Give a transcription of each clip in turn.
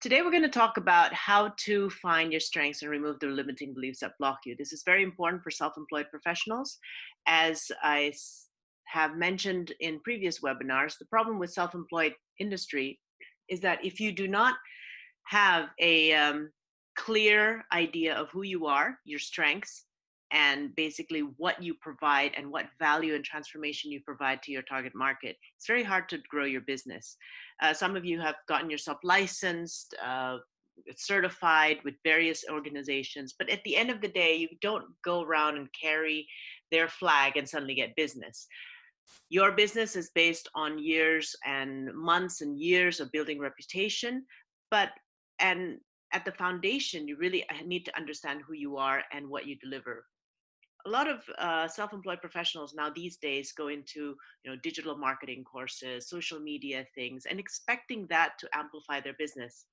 Today, we're going to talk about how to find your strengths and remove the limiting beliefs that block you. This is very important for self employed professionals. As have mentioned in previous webinars, the problem with self employed industry is that if you do not have a clear idea of who you are, your strengths, and basically what you provide and what value and transformation you provide to your target market, it's very hard to grow your business. Some of you have gotten yourself licensed, certified with various organizations, but at the end of the day, you don't go around and carry their flag and suddenly get business. Your business is based on years and months and years of building reputation, but and at the foundation, you really need to understand who you are and what you deliver. A lot of self-employed professionals now these days go into digital marketing courses, social media things, and expecting that to amplify their business.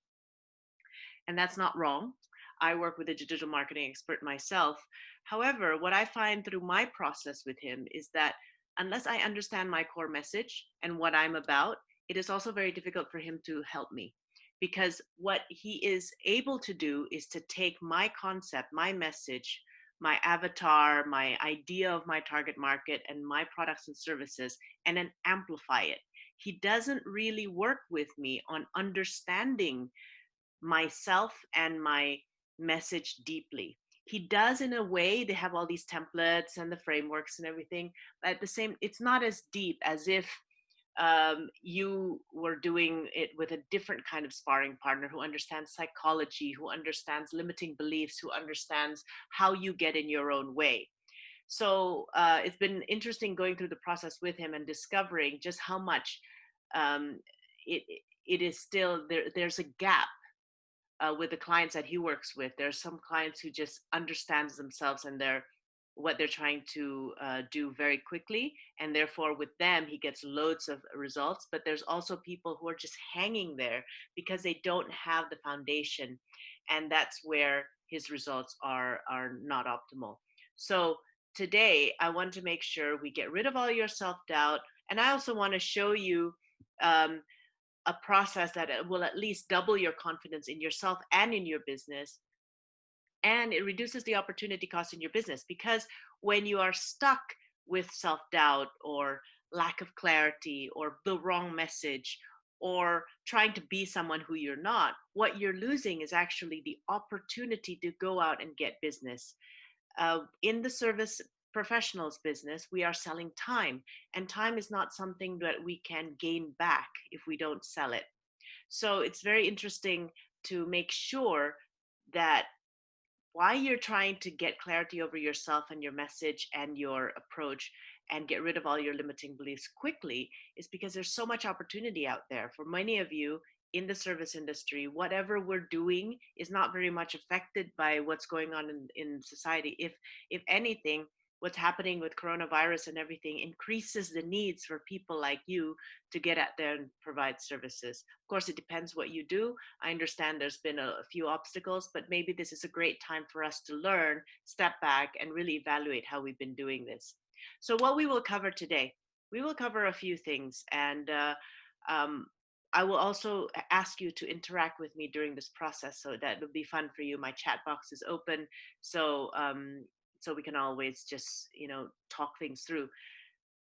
And that's not wrong. I work with a digital marketing expert myself. However, what I find through my process with him is that unless I understand my core message and what I'm about, it is also very difficult for him to help me, because what he is able to do is to take my concept, my message, my avatar, my idea of my target market and my products and services, and then amplify it. He doesn't really work with me on understanding myself and my message deeply. He does in a way. They have all these templates and the frameworks and everything, but at the same, it's not as deep as if you were doing it with a different kind of sparring partner who understands psychology, who understands limiting beliefs, who understands how you get in your own way. So it's been interesting going through the process with him and discovering just how much um, it it is still there. There's a gap with the clients that he works with. There's some clients who just understands themselves and their what they're trying to do very quickly, and therefore with them he gets loads of results. But there's also people who are just hanging there because they don't have the foundation, and that's where his results are not optimal. So today I want to make sure we get rid of all your self-doubt, and I also want to show you um, a process that will at least double your confidence in yourself and in your business. And it reduces the opportunity cost in your business, because when you are stuck with self doubt or lack of clarity or the wrong message or trying to be someone who you're not, what you're losing is actually the opportunity to go out and get business. In the service professionals business, we are selling time, and time is not something that we can gain back if we don't sell it. So it's very interesting to make sure that why you're trying to get clarity over yourself and your message and your approach and get rid of all your limiting beliefs quickly is because there's so much opportunity out there for many of you in the service industry. Whatever we're doing is not very much affected by what's going on in society. If anything, what's happening with coronavirus and everything increases the needs for people like you to get out there and provide services. Of course, it depends what you do. I understand there's been a few obstacles, but maybe this is a great time for us to learn, step back, and really evaluate how we've been doing this. So, what we will cover today, we will cover a few things, and um, I will also ask you to interact with me during this process, so that it'll be fun for you. My chat box is open, so so we can always just talk things through.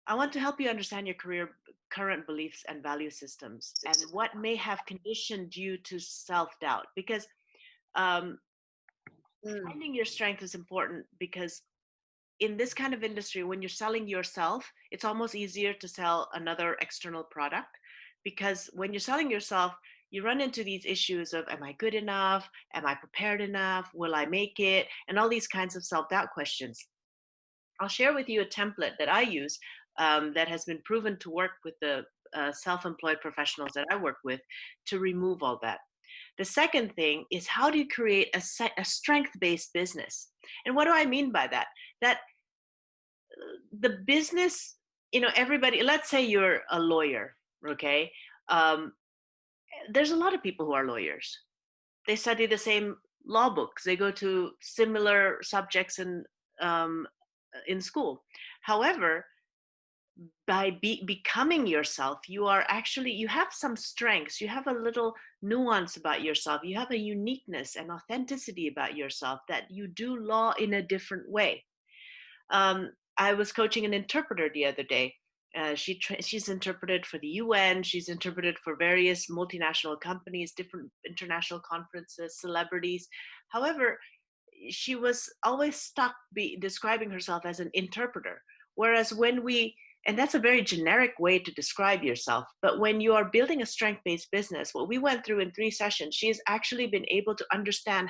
I want to help you understand your career current beliefs and value systems and what may have conditioned you to self-doubt, because um, Mm, finding your strength is important, because in this kind of industry, when you're selling yourself, it's almost easier to sell another external product, because when you're selling yourself, you run into these issues of, am I good enough? Am I prepared enough? Will I make it? And all these kinds of self-doubt questions. I'll share with you a template that I use, that has been proven to work with the self-employed professionals that I work with, to remove all that. The second thing is, how do you create a strength-based business? And what do I mean by that? That the business, everybody, let's say you're a lawyer, okay? Um, there's a lot of people who are lawyers. They study the same law books. They go to similar subjects in school. However, by becoming yourself, you have some strengths. You have a little nuance about yourself. You have a uniqueness and authenticity about yourself that you do law in a different way. I was coaching an interpreter the other day. She's interpreted for the UN. She's interpreted for various multinational companies, different international conferences, celebrities. However, she was always stuck describing herself as an interpreter. Whereas and that's a very generic way to describe yourself. But when you are building a strength based business, what we went through in 3 sessions, she has actually been able to understand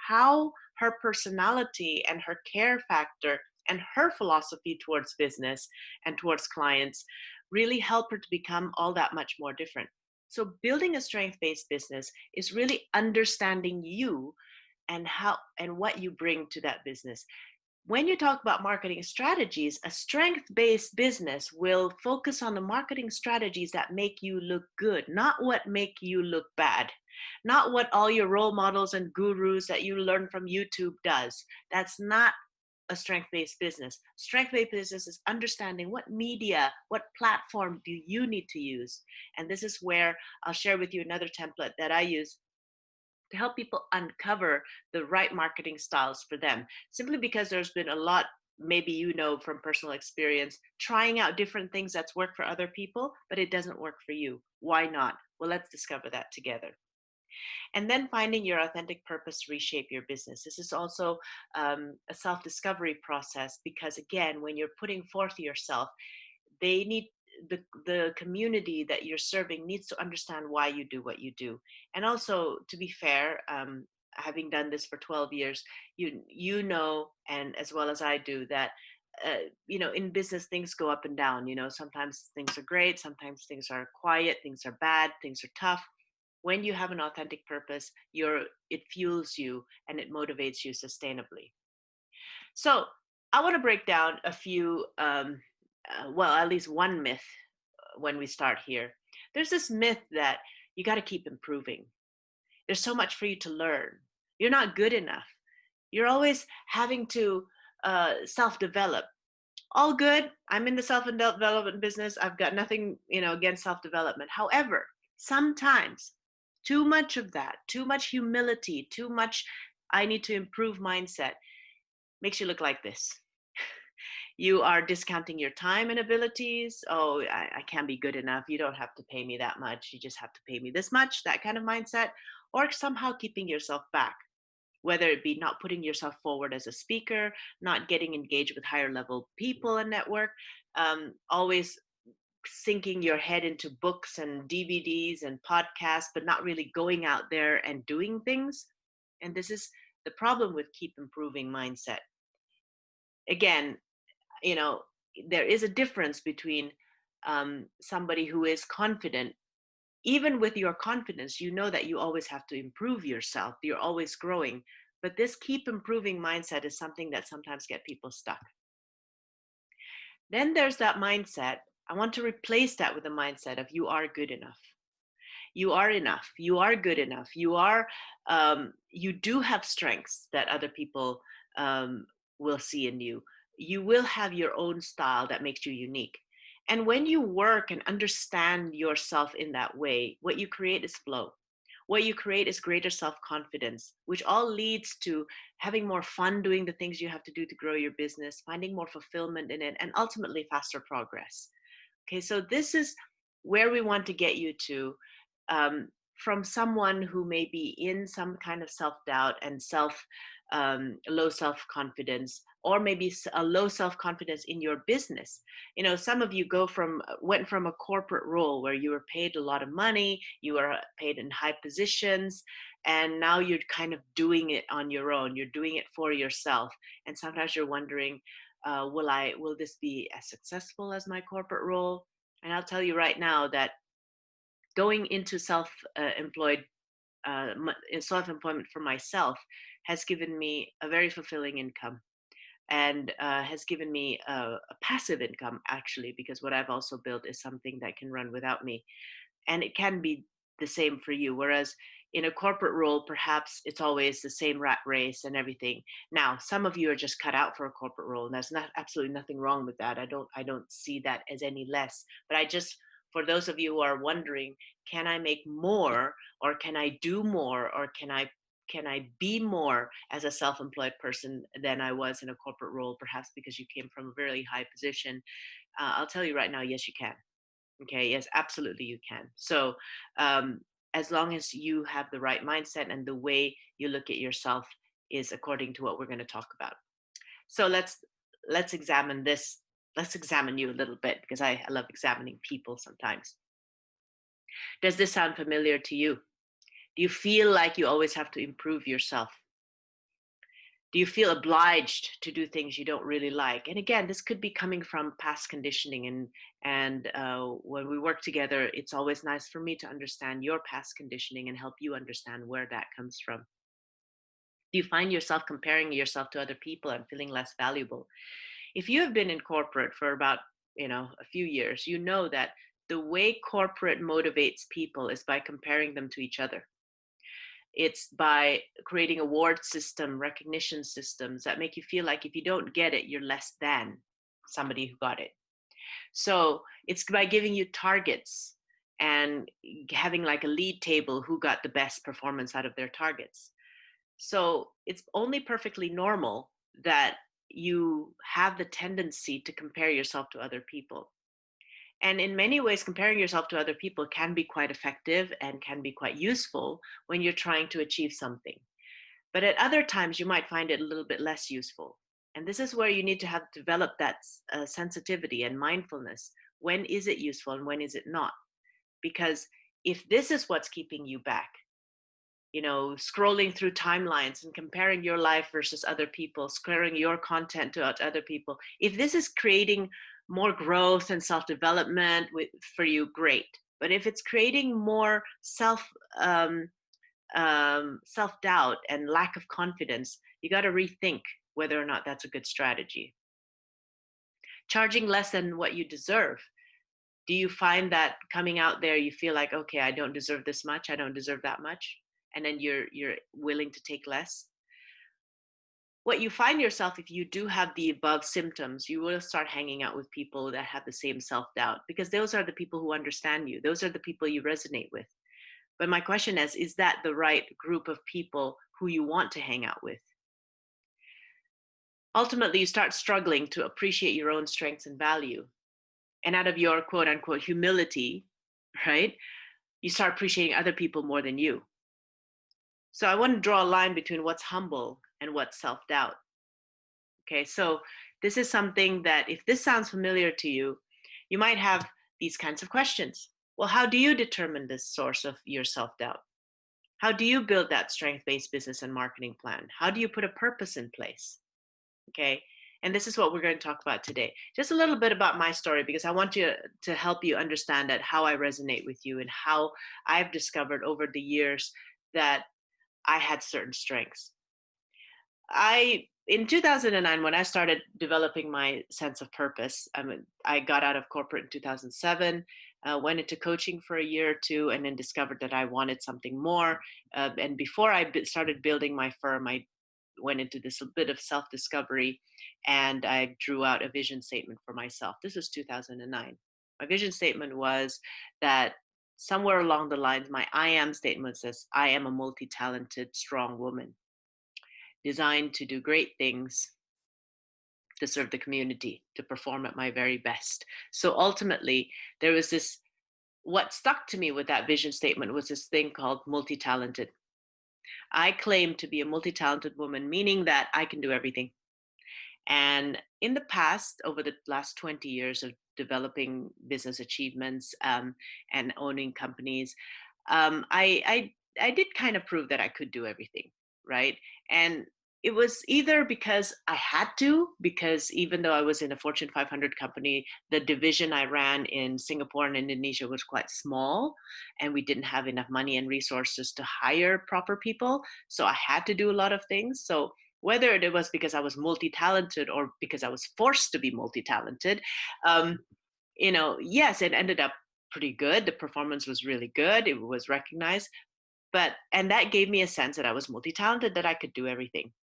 how her personality and her care factor and her philosophy towards business and towards clients really help her to become all that much more different. So building a strength based business is really understanding you and how and what you bring to that business. When you talk about marketing strategies, a strength based business will focus on the marketing strategies that make you look good, not what make you look bad, not what all your role models and gurus that you learn from YouTube does. That's not a strength based business. Strength based business is understanding what media, what platform do you need to use. And this is where I'll share with you another template that I use to help people uncover the right marketing styles for them. Simply because there's been a lot, maybe you know from personal experience, trying out different things that's worked for other people, but it doesn't work for you. Why not? Well, let's discover that together. And then finding your authentic purpose to reshape your business. This is also a self discovery process because, again, when you're putting forth yourself, they need the community that you're serving needs to understand why you do what you do. And also, to be fair, having done this for 12 years, you know, and as well as I do, that in business things go up and down. Sometimes things are great, sometimes things are quiet, things are bad, things are tough. When you have an authentic purpose, it fuels you and it motivates you sustainably. So I want to break down a few, well, at least one myth when we start here. There's this myth that you got to keep improving. There's so much for you to learn. You're not good enough. You're always having to self develop. All good. I'm in the self development business. I've got nothing, against self development. However, sometimes too much of that, too much humility, too much I need to improve mindset makes you look like this. You are discounting your time and abilities. Oh, I can't be good enough. You don't have to pay me that much. You just have to pay me this much, that kind of mindset, or somehow keeping yourself back, whether it be not putting yourself forward as a speaker, not getting engaged with higher level people and network, always sinking your head into books and DVDs and podcasts, but not really going out there and doing things. And this is the problem with keep improving mindset. Again, you know there is a difference between somebody who is confident. Even with your confidence, you know that you always have to improve yourself, you're always growing. But this keep improving mindset is something that sometimes get people stuck. Then there's that mindset. I want to replace that with the mindset of you are good enough. You are enough. You are good enough. You do have strengths that other people will see in you. You will have your own style that makes you unique. And when you work and understand yourself in that way, what you create is flow. What you create is greater self confidence, which all leads to having more fun doing the things you have to do to grow your business, finding more fulfillment in it, and ultimately faster progress. Okay, so this is where we want to get you to, from someone who may be in some kind of self doubt and low self confidence, or maybe a low self confidence in your business. Some of you went from a corporate role where you were paid a lot of money, you were paid in high positions, and now you're kind of doing it on your own. You're doing it for yourself, and sometimes you're wondering, will this be as successful as my corporate role? And I'll tell you right now that going into self-employment for myself has given me a very fulfilling income, and has given me a passive income, actually, because what I've also built is something that can run without me. And it can be the same for you. Whereas in a corporate role, perhaps it's always the same rat race and everything. Now, some of you are just cut out for a corporate role, and there's absolutely nothing wrong with that. I don't see that as any less. But I just for those of you who are wondering, can I make more, or can I do more, or can I be more as a self-employed person than I was in a corporate role, perhaps because you came from a very high position? I'll tell you right now, yes, you can. Okay, yes, absolutely, you can. So, um, as long as you have the right mindset and the way you look at yourself is according to what we're going to talk about. So let's examine this. Let's examine you a little bit because I love examining people sometimes. Does this sound familiar to you? Do you feel like you always have to improve yourself? Do you feel obliged to do things you don't really like? And again, this could be coming from past conditioning, and when we work together, it's always nice for me to understand your past conditioning and help you understand where that comes from. Do you find yourself comparing yourself to other people and feeling less valuable? If you have been in corporate for about a few years, you know that the way corporate motivates people is by comparing them to each other. It's by creating award system, recognition systems that make you feel like if you don't get it, you're less than somebody who got it. So it's by giving you targets and having like a lead table who got the best performance out of their targets. So it's only perfectly normal that you have the tendency to compare yourself to other people. And in many ways, comparing yourself to other people can be quite effective and can be quite useful when you're trying to achieve something. But at other times, you might find it a little bit less useful. And this is where you need to have developed that sensitivity and mindfulness. When is it useful and when is it not? Because if this is what's keeping you back, scrolling through timelines and comparing your life versus other people, squaring your content to other people, if this is creating more growth and self-development for you, great. But if it's creating more um, self-doubt and lack of confidence, you got to rethink whether or not that's a good strategy. Charging less than what you deserve. Do you find that coming out there you feel like, okay, I don't deserve this much, I don't deserve that much, and then you're willing to take less? What you find yourself, if you do have the above symptoms, you will start hanging out with people that have the same self-doubt, because those are the people who understand you, those are the people you resonate with. But my question is that the right group of people who you want to hang out with? Ultimately, you start struggling to appreciate your own strengths and value. And out of your quote unquote humility, right, you start appreciating other people more than you. So I want to draw a line between what's humble and what's self doubt. Okay, so this is something that if this sounds familiar to you, you might have these kinds of questions. Well, how do you determine this source of your self doubt? How do you build that strength based business and marketing plan? How do you put a purpose in place? Okay. And this is what we're going to talk about today. Just a little bit about my story, because I want to help you understand that how I resonate with you and how I've discovered over the years that I had certain strengths. In 2009, when I started developing my sense of purpose, I got out of corporate in 2007, went into coaching for a year or two, and then discovered that I wanted something more. And before I started building my firm, I went into this a bit of self-discovery, and I drew out a vision statement for myself. This was 2009. My vision statement was that somewhere along the lines, my I am statement says, I am a multi-talented, strong woman designed to do great things, to serve the community, to perform at my very best. So ultimately, there was this, what stuck to me with that vision statement was this thing called multi-talented. I claim to be a multi-talented woman, meaning that I can do everything. And in the past, over the last 20 years of developing business achievements and owning companies, I did kind of prove that I could do everything, right? And it was either because I had to, because even though I was in a Fortune 500 company, the division I ran in Singapore and Indonesia was quite small, and we didn't have enough money and resources to hire proper people. So I had to do a lot of things. So whether it was because I was multi-talented or because I was forced to be multi-talented, um, yes, it ended up pretty good. The performance was really good. It was recognized, and that gave me a sense that I was multi-talented, that I could do everything.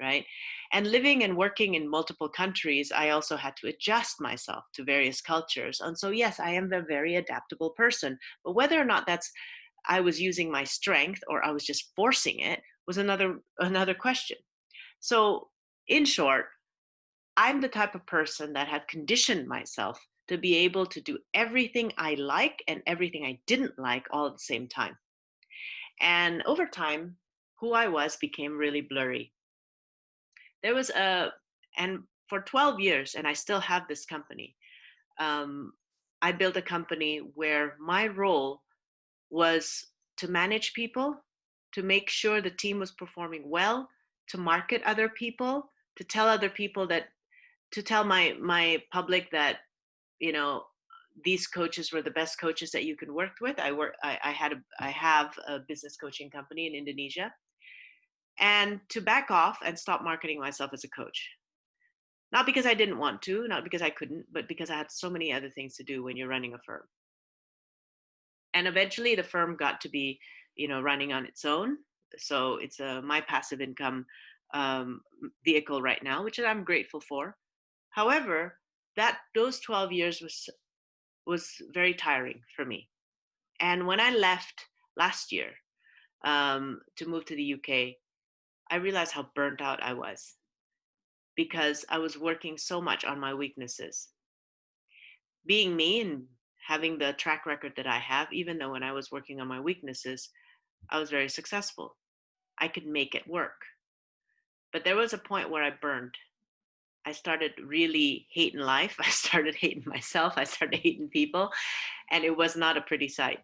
right? And living and working in multiple countries, I also had to adjust myself to various cultures. And so, yes, I am a very adaptable person. But whether or not that's I was using my strength or I was just forcing it was another question. So, in short, I'm the type of person that had conditioned myself to be able to do everything I like and everything I didn't like all at the same time. And over time, who I was became really blurry. There was a, and for 12 years, and I still have this company, um, I built a company where my role was to manage people, to make sure the team was performing well, to market other people, to tell other people that, to tell my public that, you know, these coaches were the best coaches that you can work with. I have a business coaching company in Indonesia, and to back off and stop marketing myself as a coach. Not because I didn't want to, not because I couldn't, but because I had so many other things to do when you're running a firm. And eventually the firm got to be, running on its own. So it's my passive income um, vehicle right now, which I'm grateful for. However, that those 12 years was very tiring for me. And when I left last year to move to the UK, I realized how burnt out I was because I was working so much on my weaknesses. Being me and having the track record that I have, even though when I was working on my weaknesses, I was very successful. I could make it work. But there was a point where I burned. I started really hating life. I started hating myself. I started hating people. And it was not a pretty sight.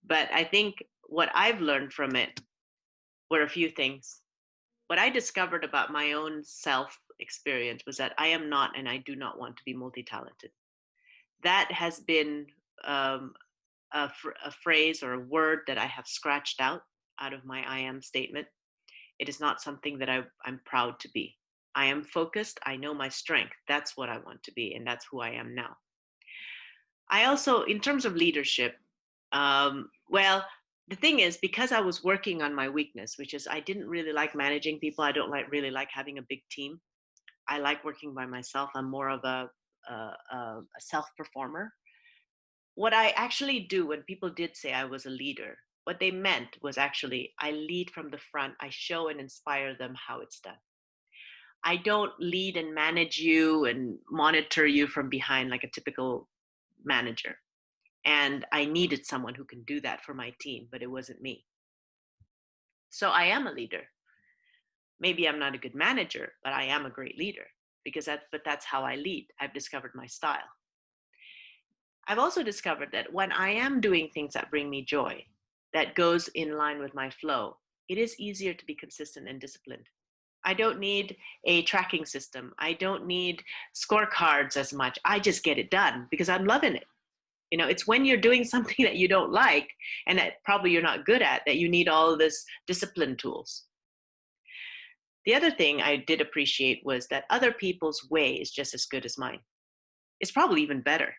But I think what I've learned from it were a few things. What I discovered about my own self experience was that I am not and I do not want to be multi talented. That has been um, a phrase or a word that I have scratched out of my I am statement. It is not something that I'm proud to be. I am focused. I know my strength. That's what I want to be, and that's who I am now. I also, in terms of leadership, well, the thing is, because I was working on my weakness, which is I didn't really like managing people. I don't really like having a big team. I like working by myself. I'm more of a self performer. What I actually do when people did say I was a leader, what they meant was actually I lead from the front. I show and inspire them how it's done. I don't lead and manage you and monitor you from behind like a typical manager. And I needed someone who can do that for my team, but it wasn't me. So I am a leader. Maybe I'm not a good manager, but I am a great leader because that's how I lead. I've discovered my style. I've also discovered that when I am doing things that bring me joy, that goes in line with my flow, it is easier to be consistent and disciplined. I don't need a tracking system. I don't need scorecards as much. I just get it done because I'm loving it. It's when you're doing something that you don't like and that probably you're not good at that you need all of this discipline tools. The other thing I did appreciate was that other people's way is just as good as mine. It's probably even better.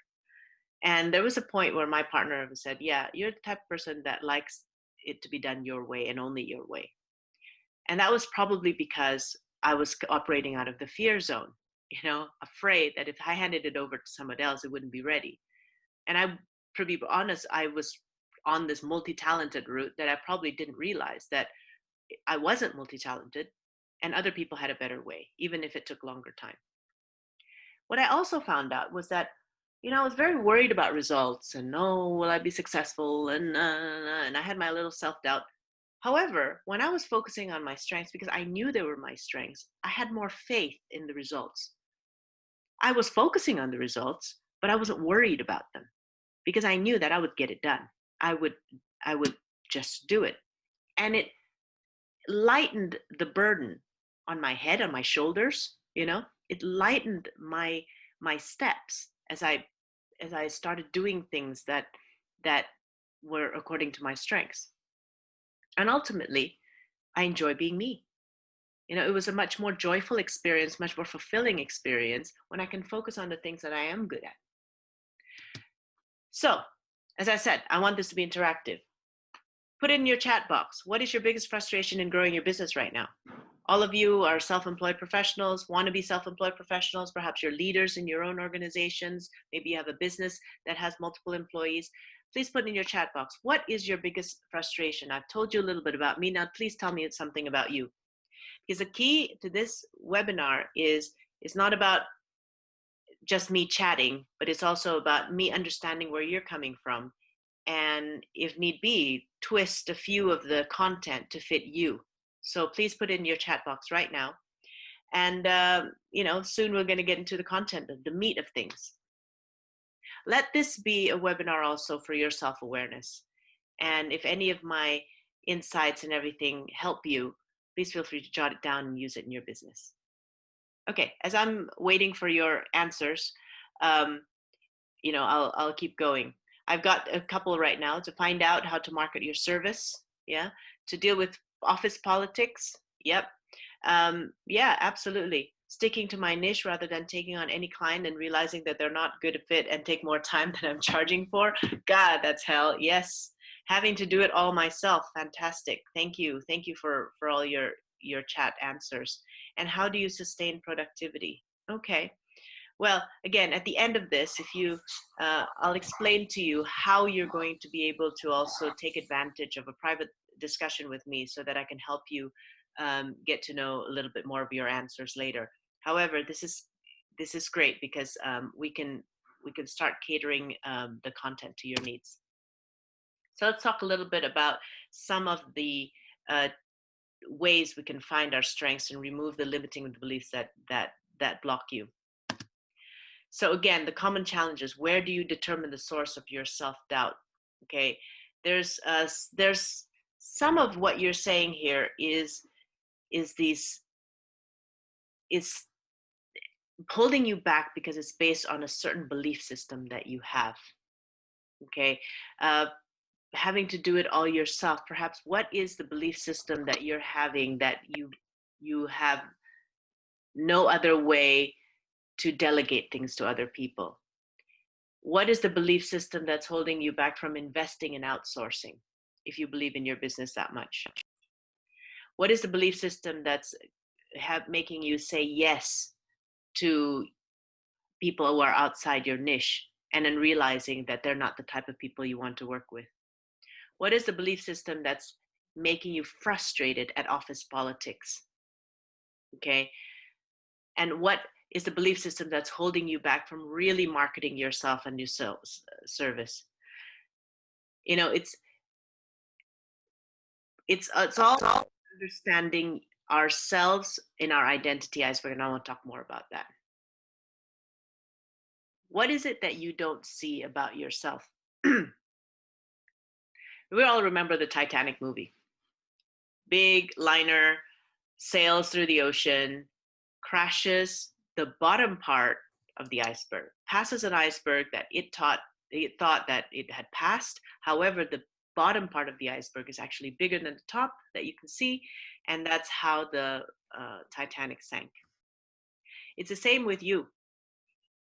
And there was a point where my partner said, yeah, you're the type of person that likes it to be done your way and only your way. And that was probably because I was operating out of the fear zone, afraid that if I handed it over to someone else, it wouldn't be ready. And to be honest, I was on this multi-talented route that I probably didn't realize that I wasn't multi-talented and other people had a better way, even if it took longer time. What I also found out was that, I was very worried about results and, oh, will I be successful? And I had my little self-doubt. However, when I was focusing on my strengths, because I knew they were my strengths, I had more faith in the results. I was focusing on the results, but I wasn't worried about them because I knew that I would get it done. I would just do it. And it lightened the burden on my head, on my shoulders, It lightened my steps as I started doing things that were according to my strengths. And ultimately, I enjoy being me. It was a much more joyful experience, much more fulfilling experience when I can focus on the things that I am good at. So, as I said, I want this to be interactive. Put it in your chat box. What is your biggest frustration in growing your business right now? All of you are self-employed professionals, want to be self-employed professionals. Perhaps you're leaders in your own organizations. Maybe you have a business that has multiple employees. Please put in your chat box, what is your biggest frustration? I've told you a little bit about me. Now, please tell me something about you. Because the key to this webinar is it's not about just me chatting, but it's also about me understanding where you're coming from. And if need be, twist a few of the content to fit you. So please put in your chat box right now. And, soon we're going to get into the content of the meat of things. Let this be a webinar also for your self-awareness. And if any of my insights and everything help you, please feel free to jot it down and use it in your business. Okay, as I'm waiting for your answers, I'll keep going. I've got a couple right now to find out how to market your service. Yeah. To deal with office politics. Yep. Yeah, absolutely. Sticking to my niche rather than taking on any client and realizing that they're not good fit and take more time than I'm charging for. God, that's hell. Yes. Having to do it all myself. Fantastic. Thank you. Thank you for all your chat answers. And how do you sustain productivity? Okay. Well, again, at the end of this, I'll explain to you how you're going to be able to also take advantage of a private discussion with me so that I can help you get to know a little bit more of your answers later. However, this is great because we can start catering the content to your needs. So let's talk a little bit about some of the ways we can find our strengths and remove the limiting beliefs that block you. So again, the common challenges, where do you determine the source of your self-doubt? Okay, there's some of what you're saying here is holding you back because it's based on a certain belief system that you have. Okay, having to do it all yourself. Perhaps what is the belief system that you're having that you have no other way to delegate things to other people? What is the belief system that's holding you back from investing in outsourcing if you believe in your business that much? What is the belief system that's making you say yes to people who are outside your niche and then realizing that they're not the type of people you want to work with? What is the belief system that's making you frustrated at office politics? Okay. And what is the belief system that's holding you back from really marketing yourself and your service? It's all understanding ourselves in our identity iceberg, and I want to talk more about that. What is it that you don't see about yourself? We all remember the Titanic movie. Big liner sails through the ocean, crashes the bottom part of the iceberg, passes an iceberg that it thought that it had passed. However, the bottom part of the iceberg is actually bigger than the top that you can see, and that's how the Titanic sank. It's the same with you.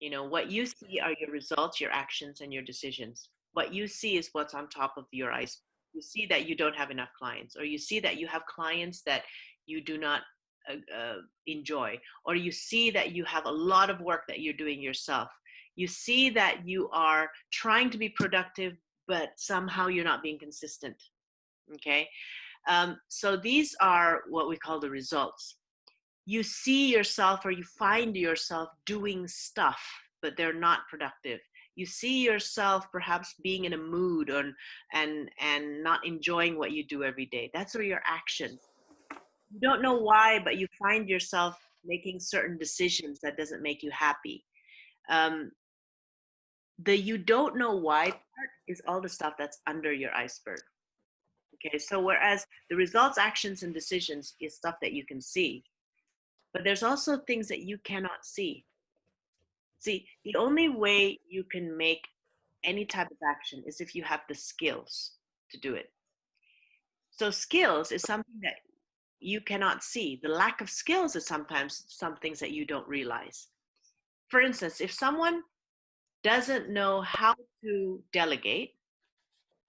What you see are your results, your actions, and your decisions. What you see is what's on top of your iceberg. You see that you don't have enough clients, or you see that you have clients that you do not enjoy, or you see that you have a lot of work that you're doing yourself. You see that you are trying to be productive, but somehow you're not being consistent. Okay. So these are what we call the results. You see yourself or you find yourself doing stuff, but they're not productive. You see yourself perhaps being in a mood and not enjoying what you do every day. That's where your actions. You don't know why, but you find yourself making certain decisions that doesn't make you happy. The you don't know why part is all the stuff that's under your iceberg. Okay, so whereas the results, actions, and decisions is stuff that you can see, but there's also things that you cannot see. See, the only way you can make any type of action is if you have the skills to do it. So skills is something that you cannot see. The lack of skills is sometimes some things that you don't realize. For instance, if someone doesn't know how to delegate,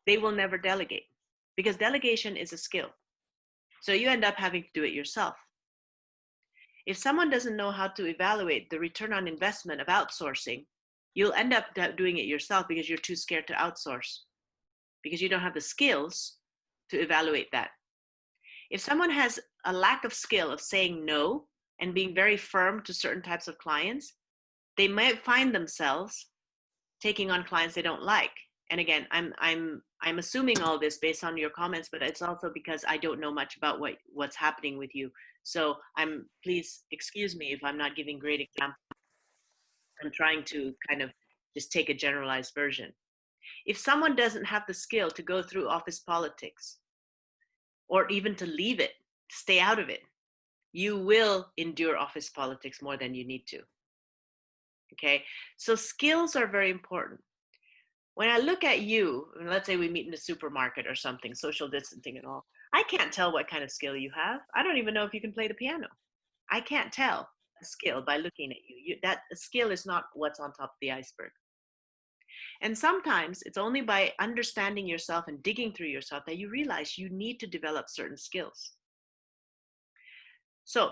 they will never delegate because delegation is a skill. So you end up having to do it yourself. If someone doesn't know how to evaluate the return on investment of outsourcing, you'll end up doing it yourself because you're too scared to outsource, because you don't have the skills to evaluate that. If someone has a lack of skill of saying no and being very firm to certain types of clients, they might find themselves taking on clients they don't like. And again, I'm assuming all this based on your comments, but it's also because I don't know much about what's happening with you. So please excuse me if I'm not giving great examples. I'm trying to kind of just take a generalized version. If someone doesn't have the skill to go through office politics, or even to leave it, stay out of it, you will endure office politics more than you need to. Okay, so skills are very important. When I look at you, let's say we meet in a supermarket or something, social distancing and all, I can't tell what kind of skill you have. I don't even know if you can play the piano. I can't tell a skill by looking at you. That skill is not what's on top of the iceberg. And sometimes it's only by understanding yourself and digging through yourself that you realize you need to develop certain skills. So,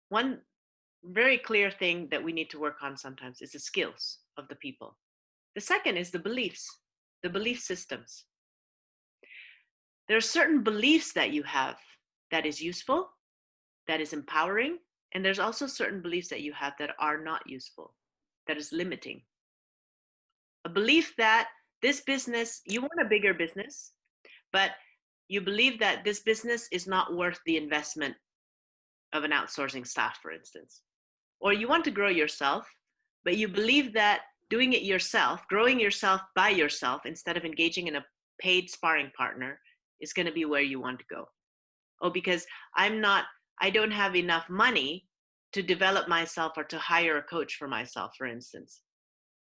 one very clear thing that we need to work on sometimes is the skills of the people. The second is the beliefs, the belief systems. There are certain beliefs that you have that is useful, that is empowering, and there's also certain beliefs that you have that are not useful, that is limiting. A belief that this business, you want a bigger business, but you believe that this business is not worth the investment of an outsourcing staff, for instance. Or you want to grow yourself, but you believe that doing it yourself, growing yourself by yourself instead of engaging in a paid sparring partner is going to be where you want to go. Oh, because I don't have enough money to develop myself or to hire a coach for myself, for instance.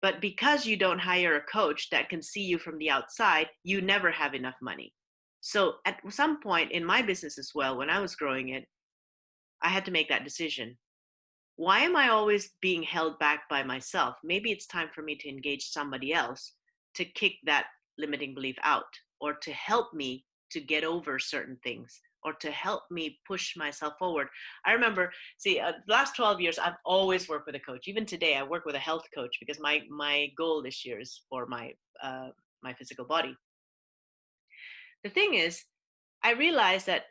But because you don't hire a coach that can see you from the outside, you never have enough money. So at some point in my business as well, when I was growing it, I had to make that decision. Why am I always being held back by myself? Maybe it's time for me to engage somebody else to kick that limiting belief out, or to help me to get over certain things, or to help me push myself forward. I remember, the last 12 years, I've always worked with a coach. Even today, I work with a health coach because my goal this year is for my physical body. The thing is, I realized that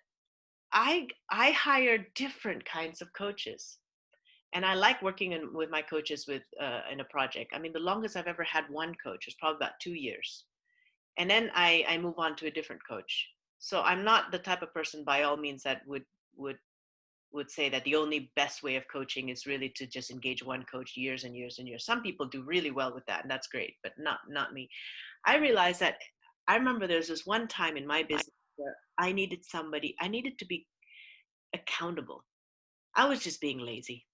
I hire different kinds of coaches. And I like working with my coaches in a project. I mean, the longest I've ever had one coach is probably about 2 years. And then I move on to a different coach. So I'm not the type of person by all means that would say that the only best way of coaching is really to just engage one coach years and years and years. Some people do really well with that, and that's great, but not me. I realized that I remember there's this one time in my business where I needed to be accountable. I was just being lazy.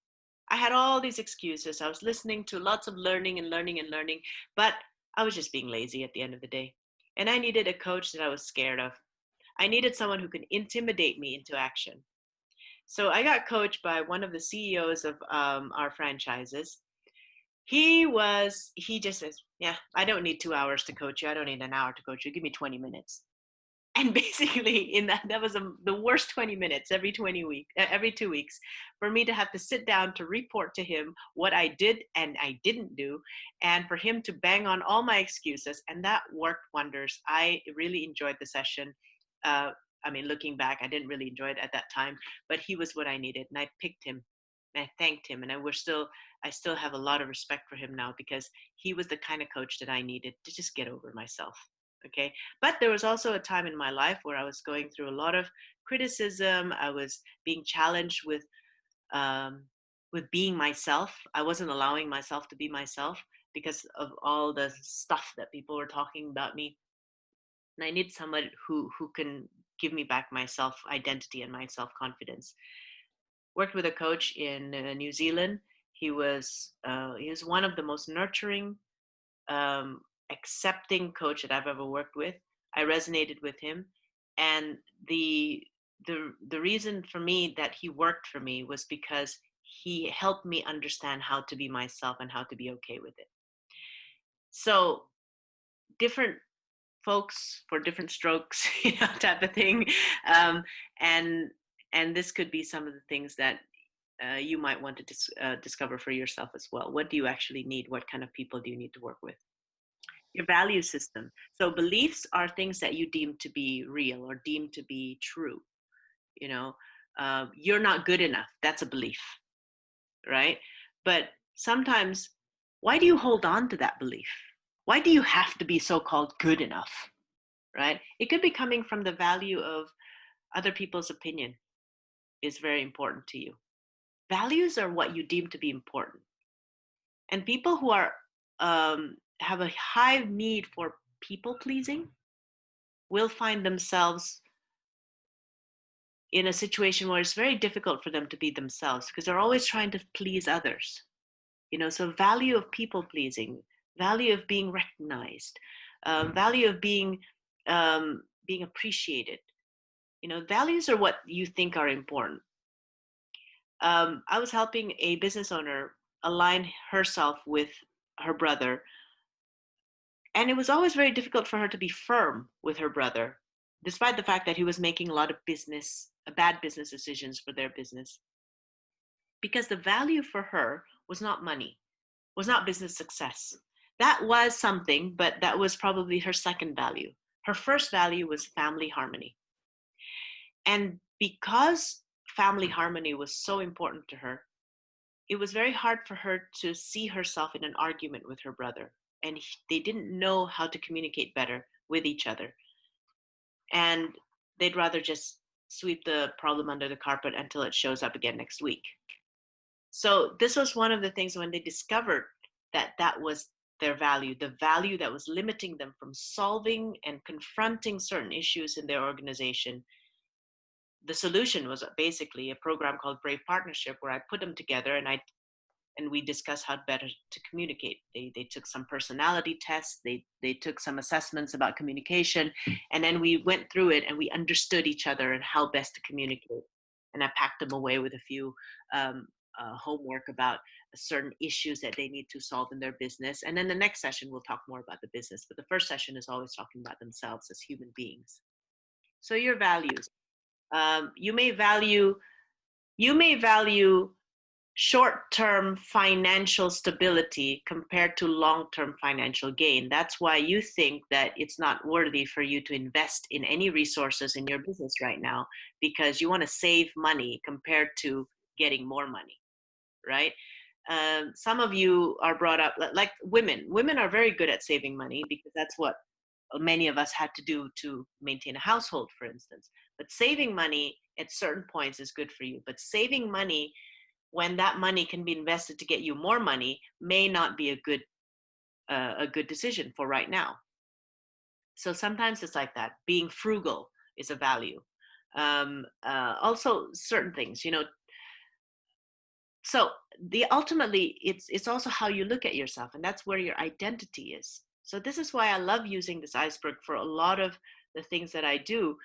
I had all these excuses. I was listening to lots of learning and learning and learning, but I was just being lazy at the end of the day. And I needed a coach that I was scared of. I needed someone who could intimidate me into action. So I got coached by one of the CEOs of our franchises. He just says, yeah, I don't need 2 hours to coach you. I don't need an hour to coach you. Give me 20 minutes. And basically in that was the worst 20 minutes every 2 weeks for me to have to sit down to report to him what I did and I didn't do, and for him to bang on all my excuses. And that worked wonders. I really enjoyed the session. I mean, looking back, I didn't really enjoy it at that time, but he was what I needed, and I picked him and I thanked him, and I still have a lot of respect for him now, because he was the kind of coach that I needed to just get over myself. Okay, but there was also a time in my life where I was going through a lot of criticism. I was being challenged with being myself. I wasn't allowing myself to be myself because of all the stuff that people were talking about me, and I need somebody who can give me back my self identity and my self confidence. Worked with a coach in New Zealand. He was one of the most nurturing, um, accepting coach that I've ever worked with. I resonated with him, and the the reason for me that he worked for me was because he helped me understand how to be myself and how to be okay with it. So different folks for different strokes, type of thing, um, and and this could be some of the things that you might want to discover for yourself as well. What do you actually need? What kind of people do you need to work with? Your value system. So beliefs are things that you deem to be real or deem to be true. You know, you're not good enough. That's a belief, right? But sometimes, why do you hold on to that belief? Why do you have to be so-called good enough, right? It could be coming from the value of other people's opinion is very important to you. Values are what you deem to be important. And people who are have a high need for people pleasing will find themselves in a situation where it's very difficult for them to be themselves because they're always trying to please others. So value of people pleasing, value of being recognized, value of being appreciated. Values are what you think are important. I was helping a business owner align herself with her brother, and it was always very difficult for her to be firm with her brother, despite the fact that he was making a lot of bad business decisions for their business. Because the value for her was not money, was not business success. That was something, but that was probably her second value. Her first value was family harmony. And because family harmony was so important to her, it was very hard for her to see herself in an argument with her brother. And they didn't know how to communicate better with each other. And they'd rather just sweep the problem under the carpet until it shows up again next week. So this was one of the things when they discovered that that was their value, the value that was limiting them from solving and confronting certain issues in their organization. The solution was basically a program called Brave Partnership, where I put them together and we discussed how better to communicate. They took some personality tests, they took some assessments about communication, and then we went through it and we understood each other and how best to communicate. And I packed them away with a few homework about certain issues that they need to solve in their business. And then the next session, we'll talk more about the business. But the first session is always talking about themselves as human beings. So your values. You may value short-term financial stability compared to long-term financial gain. That's why you think that it's not worthy for you to invest in any resources in your business right now, because you want to save money compared to getting more money, right? Some of you are brought up like women. Women are very good at saving money because that's what many of us had to do to maintain a household, for instance. But saving money at certain points is good for you. But saving money when that money can be invested to get you more money may not be a good decision for right now. So sometimes it's like that. Being frugal is a value. Also, certain things, So ultimately, it's also how you look at yourself, and that's where your identity is. So this is why I love using this iceberg for a lot of the things that I do.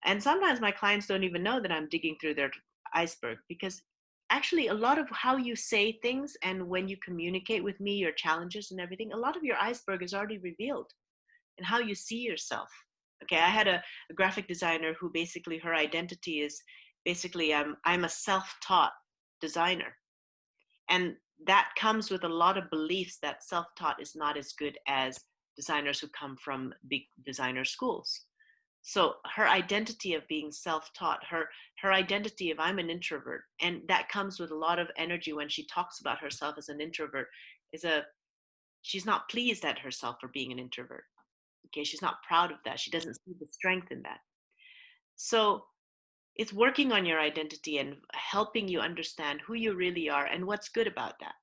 And sometimes my clients don't even know that I'm digging through their iceberg, because actually a lot of how you say things and when you communicate with me, your challenges and everything, a lot of your iceberg is already revealed and how you see yourself. Okay, I had a graphic designer who basically her identity is basically I'm a self-taught designer. And that comes with a lot of beliefs that self-taught is not as good as designers who come from big designer schools. So her identity of being self-taught, her identity of I'm an introvert, and that comes with a lot of energy when she talks about herself as an introvert, she's not pleased at herself for being an introvert. Okay, she's not proud of that. She doesn't see the strength in that. So it's working on your identity and helping you understand who you really are and what's good about that.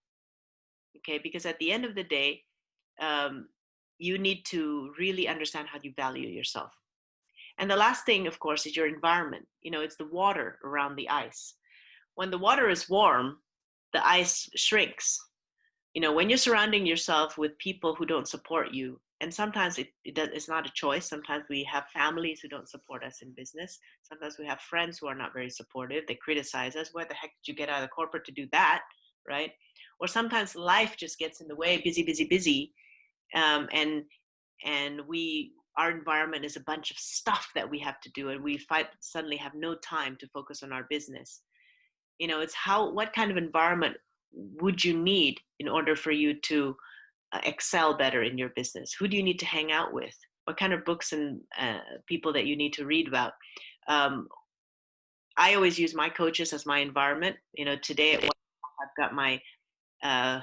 Okay, because at the end of the day, you need to really understand how you value yourself. And the last thing, of course, is your environment. It's the water around the ice. When the water is warm, the ice shrinks. When you're surrounding yourself with people who don't support you, and sometimes it's not a choice. Sometimes we have families who don't support us in business. Sometimes we have friends who are not very supportive. They criticize us. Where the heck did you get out of corporate to do that, right? Or sometimes life just gets in the way, busy, busy, busy, and our environment is a bunch of stuff that we have to do, and we suddenly have no time to focus on our business. It's what kind of environment would you need in order for you to excel better in your business? Who do you need to hang out with? What kind of books and people that you need to read about? Um, I always use my coaches as my environment. Today at work, I've got my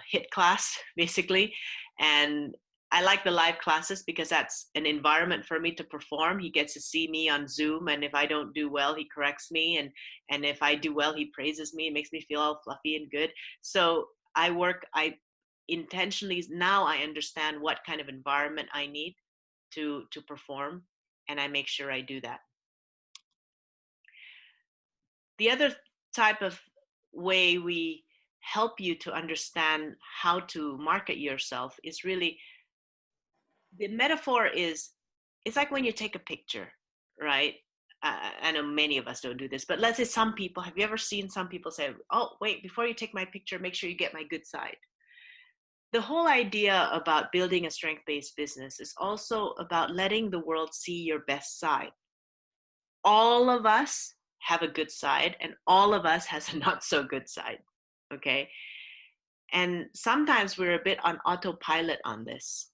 HIT class basically, and I like the live classes because that's an environment for me to perform. He gets to see me on Zoom, and if I don't do well, he corrects me, and if I do well, he praises me. It makes me feel all fluffy and good. So I intentionally, now I understand what kind of environment I need to perform, and I make sure I do that. The other type of way we help you to understand how to market yourself is really, the metaphor is, it's like when you take a picture, right? I know many of us don't do this, but let's say some people, have you ever seen some people say, oh, wait, before you take my picture, make sure you get my good side? The whole idea about building a strength-based business is also about letting the world see your best side. All of us have a good side, and all of us has a not so good side, okay? And sometimes we're a bit on autopilot on this.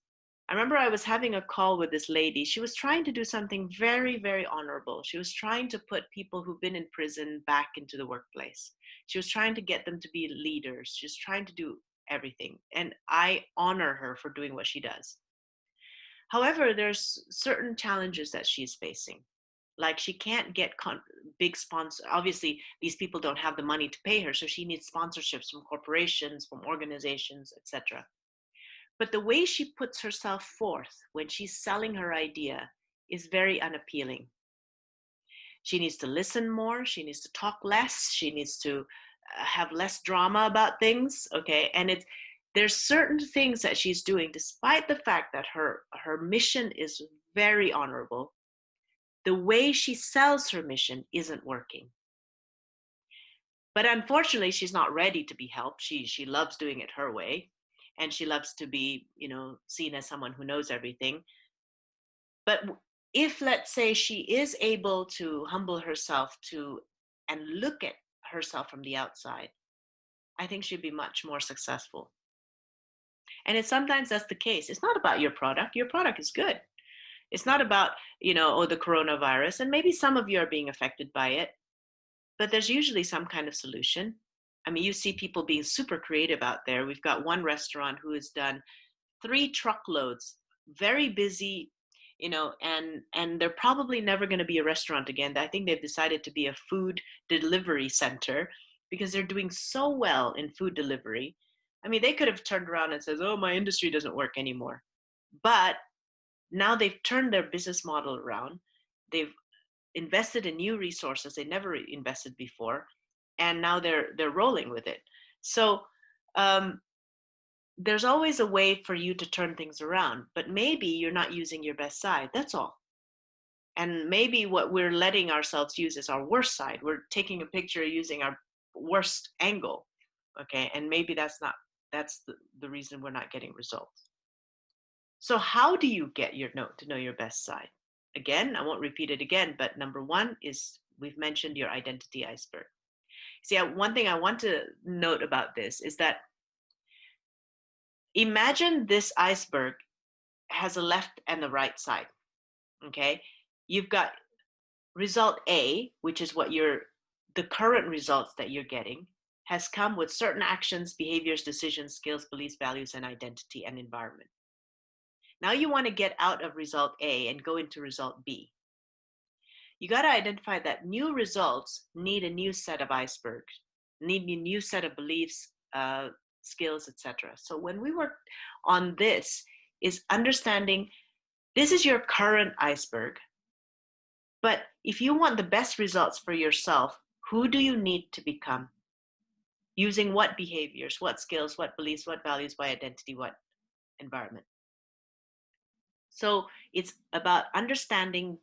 I remember I was having a call with this lady. She was trying to do something very, very honorable. She was trying to put people who've been in prison back into the workplace. She was trying to get them to be leaders. She was trying to do everything. And I honor her for doing what she does. However, there's certain challenges that she's facing. Like, she can't get big sponsors. Obviously, these people don't have the money to pay her, so she needs sponsorships from corporations, from organizations, etc. But the way she puts herself forth when she's selling her idea is very unappealing. She needs to listen more. She needs to talk less. She needs to have less drama about things. Okay. And there's certain things that she's doing, despite the fact that her mission is very honorable. The way she sells her mission isn't working. But unfortunately, she's not ready to be helped. She loves doing it her way, and she loves to be, seen as someone who knows everything. But if, let's say, she is able to humble herself and look at herself from the outside, I think she'd be much more successful. And sometimes that's the case. It's not about your product. Your product is good. It's not about, the coronavirus, and maybe some of you are being affected by it, but there's usually some kind of solution. I mean, you see people being super creative out there. We've got one restaurant who has done 3 truckloads, very busy, and they're probably never going to be a restaurant again. I think they've decided to be a food delivery center because they're doing so well in food delivery. I mean, they could have turned around and says, oh, my industry doesn't work anymore. But now they've turned their business model around. They've invested in new resources they never invested before, and now they're rolling with it. So there's always a way for you to turn things around, but maybe you're not using your best side. That's all. And maybe what we're letting ourselves use is our worst side. We're taking a picture using our worst angle. Okay. And maybe that's the reason we're not getting results. So how do you get to know your best side? Again, I won't repeat it again, but number one is, we've mentioned your identity iceberg. See, one thing I want to note about this is that, imagine this iceberg has a left and the right side. Okay. You've got result A, which is the current results that you're getting, has come with certain actions, behaviors, decisions, skills, beliefs, values, and identity and environment. Now you want to get out of result A and go into result B. You got to identify that new results need a new set of icebergs, need a new set of beliefs, skills, etc. So when we work on this, is understanding this is your current iceberg, but if you want the best results for yourself, who do you need to become? Using what behaviors, what skills, what beliefs, what values, what identity, what environment? So it's about understanding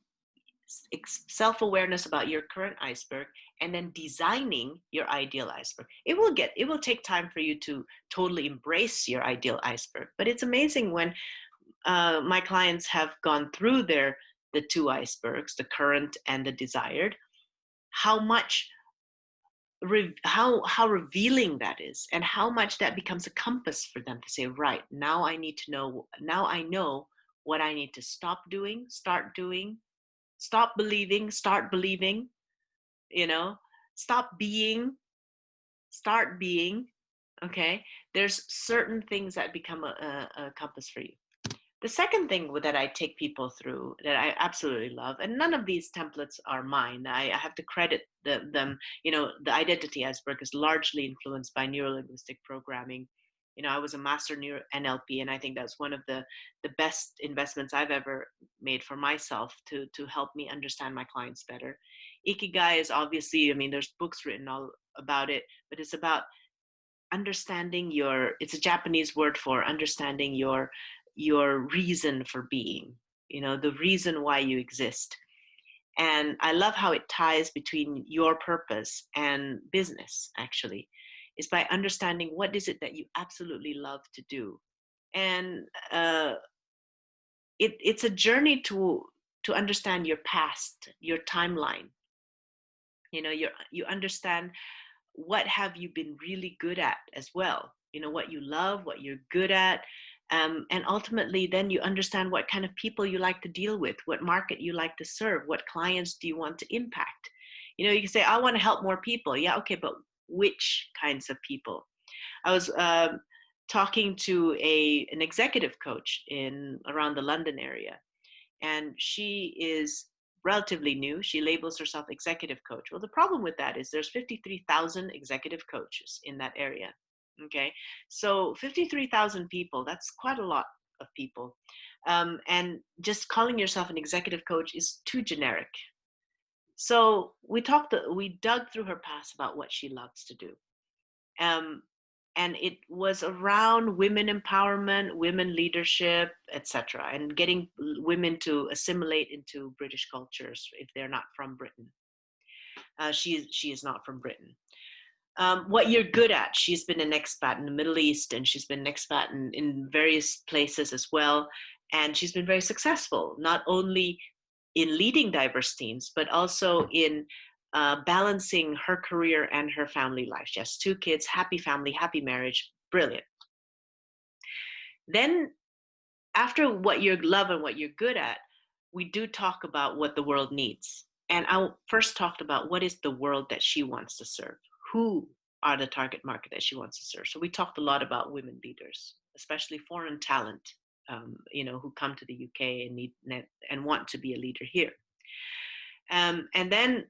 self-awareness about your current iceberg, and then designing your ideal iceberg. It will take time for you to totally embrace your ideal iceberg, but it's amazing when my clients have gone through the 2 icebergs, the current and the desired, how much how revealing that is, and how much that becomes a compass for them to say, right, now I need to know, now I know what I need to stop doing, start doing, stop believing, start believing, you know, stop being, start being. Okay, there's certain things that become a compass for you. The second thing that I take people through that I absolutely love, and none of these templates are mine. I have to credit them. You know, the identity iceberg is largely influenced by neurolinguistic programming. You know, I was a master neuro NLP, and I think that's one of the best investments I've ever made for myself to help me understand my clients better. Ikigai is obviously, I mean, there's books written all about it, but it's about understanding your, it's a Japanese word for understanding your reason for being, you know, the reason why you exist. And I love how it ties between your purpose and business, actually, is by understanding what is it that you absolutely love to do. And it's a journey to understand your past, your timeline. You know, you understand what have you been really good at as well, you know, what you love, what you're good at, and ultimately then you understand what kind of people you like to deal with, what market you like to serve, what clients do you want to impact. You know, you can say, I want to help more people. Yeah, okay, but which kinds of people? I was talking to an executive coach in around the London area, and she is relatively new. She labels herself executive coach. Well, the problem with that is there's 53,000 executive coaches in that area. Okay, so 53,000 people, that's quite a lot of people. And just calling yourself an executive coach is too generic. So we dug through her past about what she loves to do. Um, and it was around women empowerment, women leadership, etc., and getting women to assimilate into British cultures if they're not from Britain. She is not from Britain. What you're good at. She's been an expat in the Middle East, and she's been an expat in various places as well. And she's been very successful, not only in leading diverse teams, but also in balancing her career and her family life. She has 2 kids, happy family, happy marriage, brilliant. Then, after what you love and what you're good at, we do talk about what the world needs. And I first talked about what is the world that she wants to serve, who are the target market that she wants to serve. So we talked a lot about women leaders, especially foreign talent, you know, who come to the UK and need and want to be a leader here. And then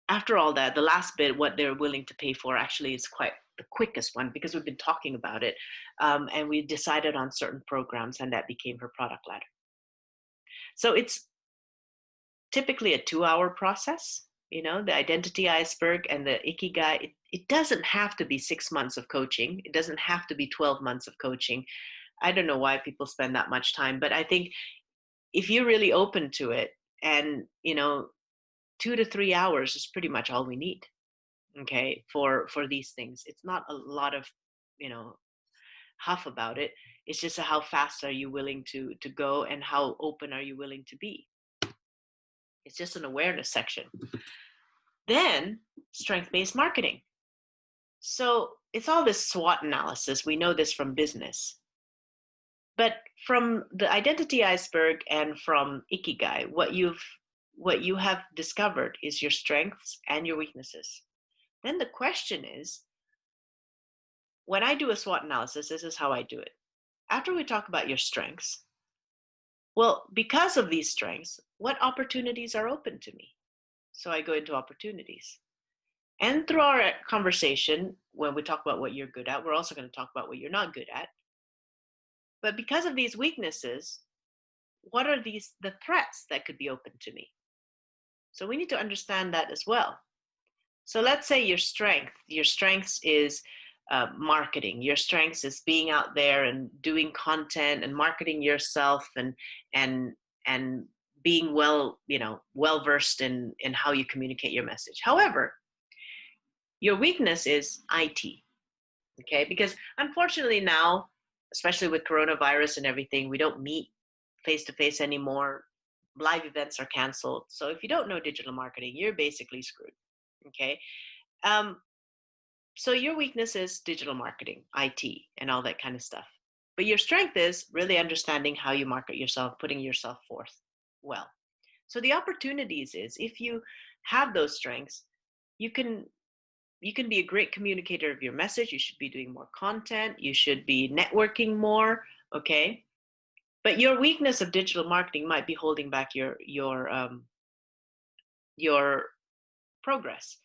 after all that, the last bit, what they're willing to pay for, actually is quite the quickest one because we've been talking about it, and we decided on certain programs, and that became her product ladder. So it's typically a 2-hour process. You know, the identity iceberg and the ikigai. It doesn't have to be 6 months of coaching. It doesn't have to be 12 months of coaching. I don't know why people spend that much time, but I think if you're really open to it, and you know, 2 to 3 hours is pretty much all we need, okay, for these things. It's not a lot of, you know, huff about it. It's just how fast are you willing to go, and how open are you willing to be. It's just an awareness section. Then strength-based marketing. So it's all this SWOT analysis. We know this from business. But from the identity iceberg and from ikigai, what you have discovered is your strengths and your weaknesses. Then the question is, when I do a SWOT analysis, this is how I do it. After we talk about your strengths, well, because of these strengths, what opportunities are open to me? So I go into opportunities. And through our conversation, when we talk about what you're good at, we're also going to talk about what you're not good at. But because of these weaknesses, what are the threats that could be open to me? So we need to understand that as well. So let's say your strengths is marketing. Your strengths is being out there and doing content and marketing yourself, and being well versed in how you communicate your message. However, your weakness is IT. Okay, because unfortunately now, especially with coronavirus and everything, we don't meet face to face anymore. Live events are canceled. So if you don't know digital marketing, you're basically screwed. Okay. Um, so your weakness is digital marketing, IT, and all that kind of stuff. But your strength is really understanding how you market yourself, putting yourself forth well. So the opportunities is if you have those strengths, you can you can be a great communicator of your message. You should be doing more content. You should be networking more. Okay. But your weakness of digital marketing might be holding back your progress.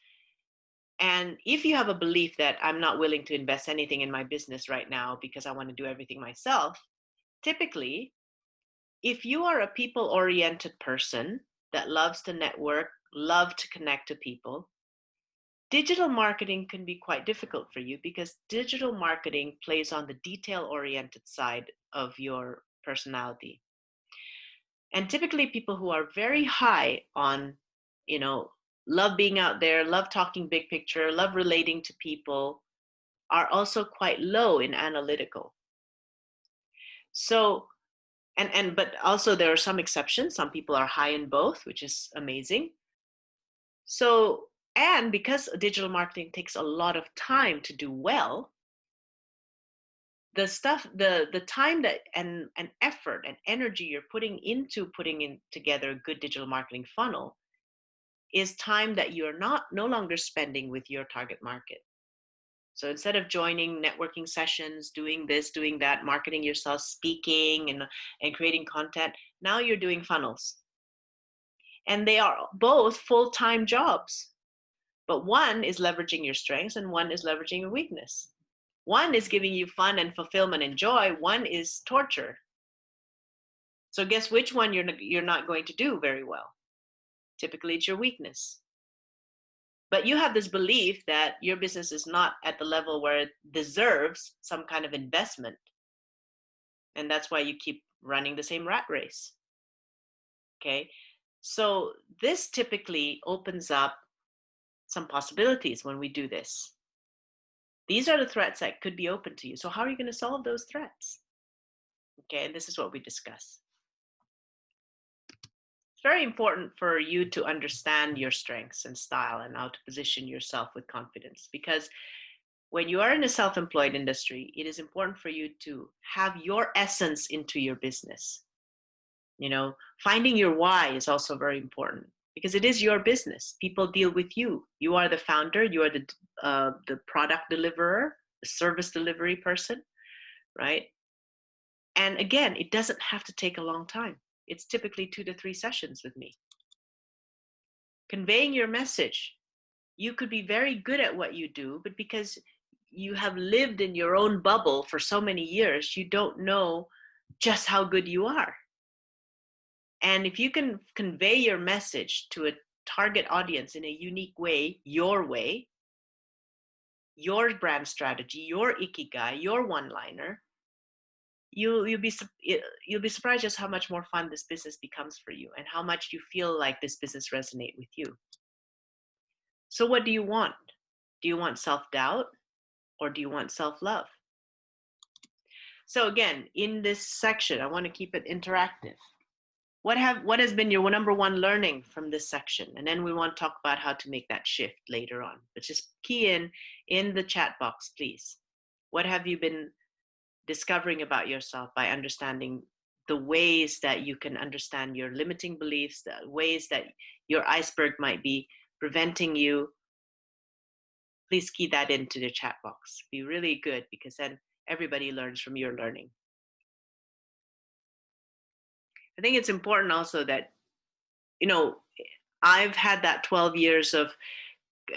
And if you have a belief that I'm not willing to invest anything in my business right now because I want to do everything myself, typically, if you are a people oriented person that loves to network, love to connect to people, digital marketing can be quite difficult for you because digital marketing plays on the detail oriented side of your personality. And typically people who are very high on, you know, love being out there, love talking big picture, love relating to people, are also quite low in analytical. So, and but also there are some exceptions. Some people are high in both, which is amazing. So, and because digital marketing takes a lot of time to do well, the time that and effort and energy you're putting into putting in together a good digital marketing funnel is time that you're not no longer spending with your target market. So instead of joining networking sessions, doing this, doing that, marketing yourself, speaking and creating content, now you're doing funnels. And they are both full-time jobs. But one is leveraging your strengths and one is leveraging your weakness. One is giving you fun and fulfillment and joy, one is torture. So guess which one you're not going to do very well? Typically it's your weakness. But you have this belief that your business is not at the level where it deserves some kind of investment. And that's why you keep running the same rat race. Okay. So this typically opens up some possibilities when we do this. These are the threats that could be open to you. So how are you going to solve those threats? Okay. And this is what we discuss. It's very important for you to understand your strengths and style and how to position yourself with confidence, because when you are in a self-employed industry, it is important for you to have your essence into your business. You know, finding your why is also very important because it is your business. People deal with you. You are the founder. You are the product deliverer, the service delivery person, right? And again, it doesn't have to take a long time. It's typically 2 to 3 sessions with me. Conveying your message. You could be very good at what you do, but because you have lived in your own bubble for so many years, you don't know just how good you are. And if you can convey your message to a target audience in a unique way, your brand strategy, your ikigai, your one-liner, you'll be surprised just how much more fun this business becomes for you and how much you feel like this business resonate with you. So what do you want? Do you want self-doubt or do you want self-love? So again, in this section, I want to keep it interactive. What has been your number one learning from this section? And then we want to talk about how to make that shift later on. But just key in the chat box, please. What have you been discovering about yourself by understanding the ways that you can understand your limiting beliefs, the ways that your iceberg might be preventing you? Please key that into the chat box. Be really good because then everybody learns from your learning. I think it's important also that, you know, I've had that 12 years of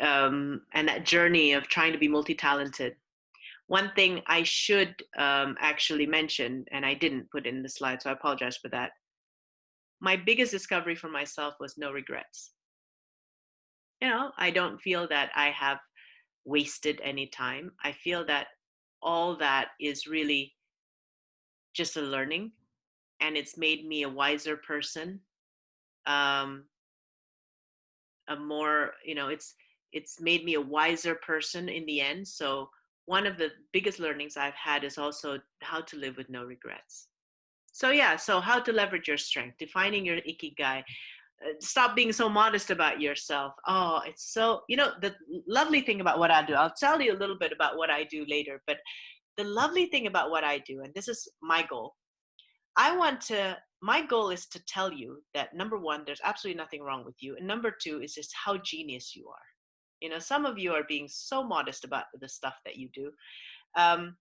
and that journey of trying to be multi-talented. One thing I should actually mention, and I didn't put in the slide, so I apologize for that. My biggest discovery for myself was no regrets. You know, I don't feel that I have wasted any time. I feel that all that is really just a learning, and it's made me a wiser person, um, a more, you know, it's made me a wiser person in the end. So one of the biggest learnings I've had is also how to live with no regrets. So yeah, so how to leverage your strength, defining your ikigai. Stop being so modest about yourself. Oh, it's so, the lovely thing about what I do, I'll tell you a little bit about what I do later, but the lovely thing about what I do, and this is my goal, my goal is to tell you that number one, there's absolutely nothing wrong with you. And number two is just how genius you are. Some of you are being so modest about the stuff that you do. Um,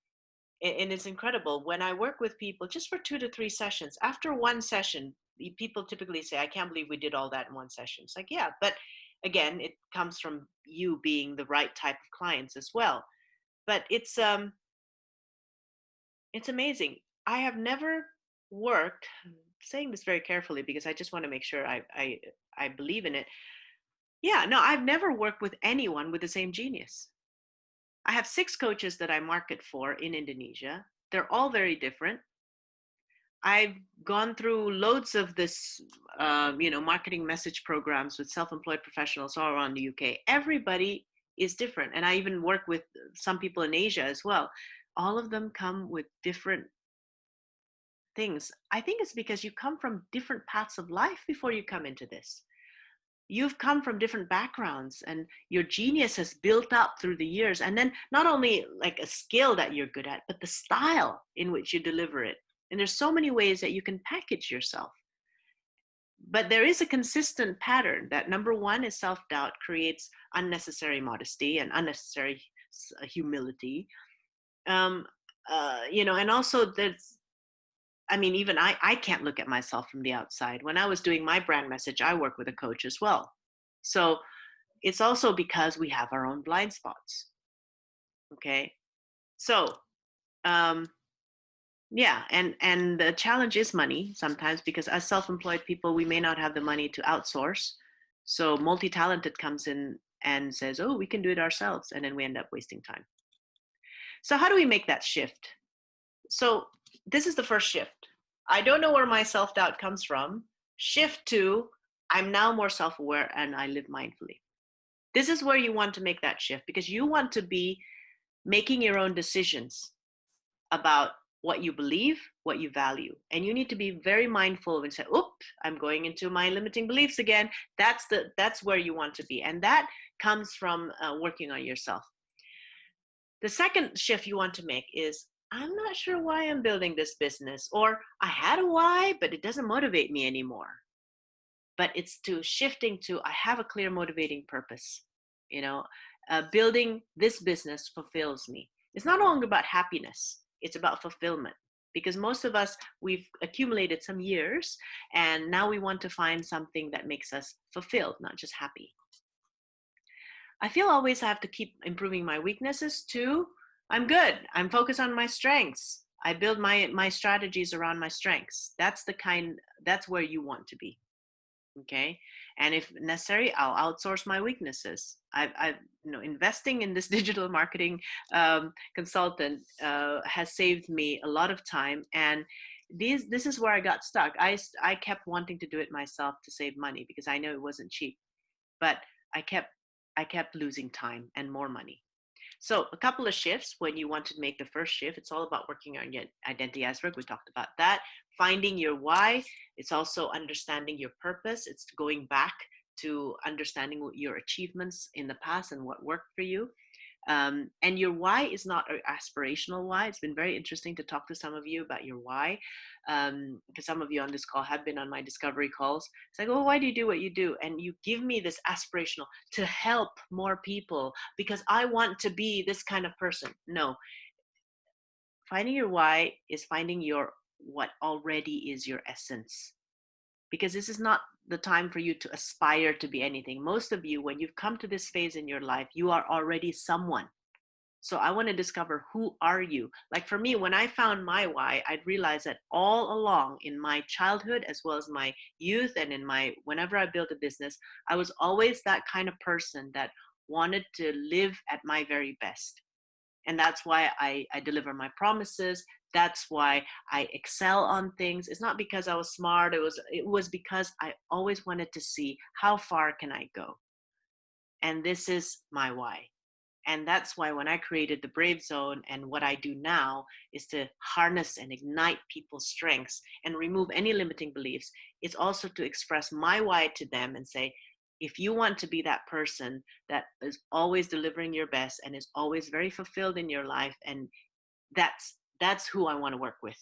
and it's incredible when I work with people just for 2 to 3 sessions. After one session, people typically say, I can't believe we did all that in one session. It's like, yeah, but again, it comes from you being the right type of clients as well. But it's amazing. I have never worked, saying this very carefully because I just want to make sure I believe in it. Yeah, no, I've never worked with anyone with the same genius. I have 6 coaches that I market for in Indonesia. They're all very different. I've gone through loads of this, marketing message programs with self-employed professionals all around the UK. Everybody is different. And I even work with some people in Asia as well. All of them come with different things. I think it's because you come from different paths of life before you come into this. You've come from different backgrounds and your genius has built up through the years. And then not only like a skill that you're good at, but the style in which you deliver it. And there's so many ways that you can package yourself. But there is a consistent pattern that number one is self-doubt creates unnecessary modesty and unnecessary humility. Um, and also even I can't look at myself from the outside. When I was doing my brand message, I work with a coach as well. So it's also because we have our own blind spots. Okay. So, yeah. And the challenge is money sometimes because as self-employed people, we may not have the money to outsource. So multi-talented comes in and says, oh, we can do it ourselves. And then we end up wasting time. So how do we make that shift? So this is the first shift. I don't know where my self-doubt comes from. Shift to, I'm now more self-aware and I live mindfully. This is where you want to make that shift because you want to be making your own decisions about what you believe, what you value. And you need to be very mindful and say, oops, I'm going into my limiting beliefs again. That's where you want to be. And that comes from working on yourself. The second shift you want to make is, I'm not sure why I'm building this business, or I had a why, but it doesn't motivate me anymore. But it's to shifting to, I have a clear motivating purpose. Building this business fulfills me. It's not only about happiness, it's about fulfillment. Because most of us, we've accumulated some years, and now we want to find something that makes us fulfilled, not just happy. I feel always I have to keep improving my weaknesses too. I'm good. I'm focused on my strengths. I build my strategies around my strengths. That's where you want to be. Okay. And if necessary, I'll outsource my weaknesses. I've investing in this digital marketing consultant has saved me a lot of time. And this is where I got stuck. I kept wanting to do it myself to save money because I know it wasn't cheap, but I kept losing time and more money. So a couple of shifts when you want to make the first shift, it's all about working on your identity iceberg. We talked about that. Finding your why. It's also understanding your purpose. It's going back to understanding your achievements in the past and what worked for you. And your why is not an aspirational why. It's been very interesting to talk to some of you about your why, because some of you on this call have been on my discovery calls. It's like, oh, why do you do what you do? And you give me this aspirational to help more people because I want to be this kind of person. No, finding your why is finding what already is your essence. Because this is not the time for you to aspire to be anything. Most of you, when you've come to this phase in your life, you are already someone. So I want to discover, who are you? Like for me, when I found my why, I'd realized that all along in my childhood, as well as my youth and whenever I built a business, I was always that kind of person that wanted to live at my very best. And that's why I deliver my promises. That's why I excel on things. It's not because I was smart. It was because I always wanted to see, how far can I go? And this is my why. And that's why when I created the Brave Zone, and what I do now is to harness and ignite people's strengths and remove any limiting beliefs, it's also to express my why to them and say, if you want to be that person that is always delivering your best and is always very fulfilled in your life, and that's who I want to work with,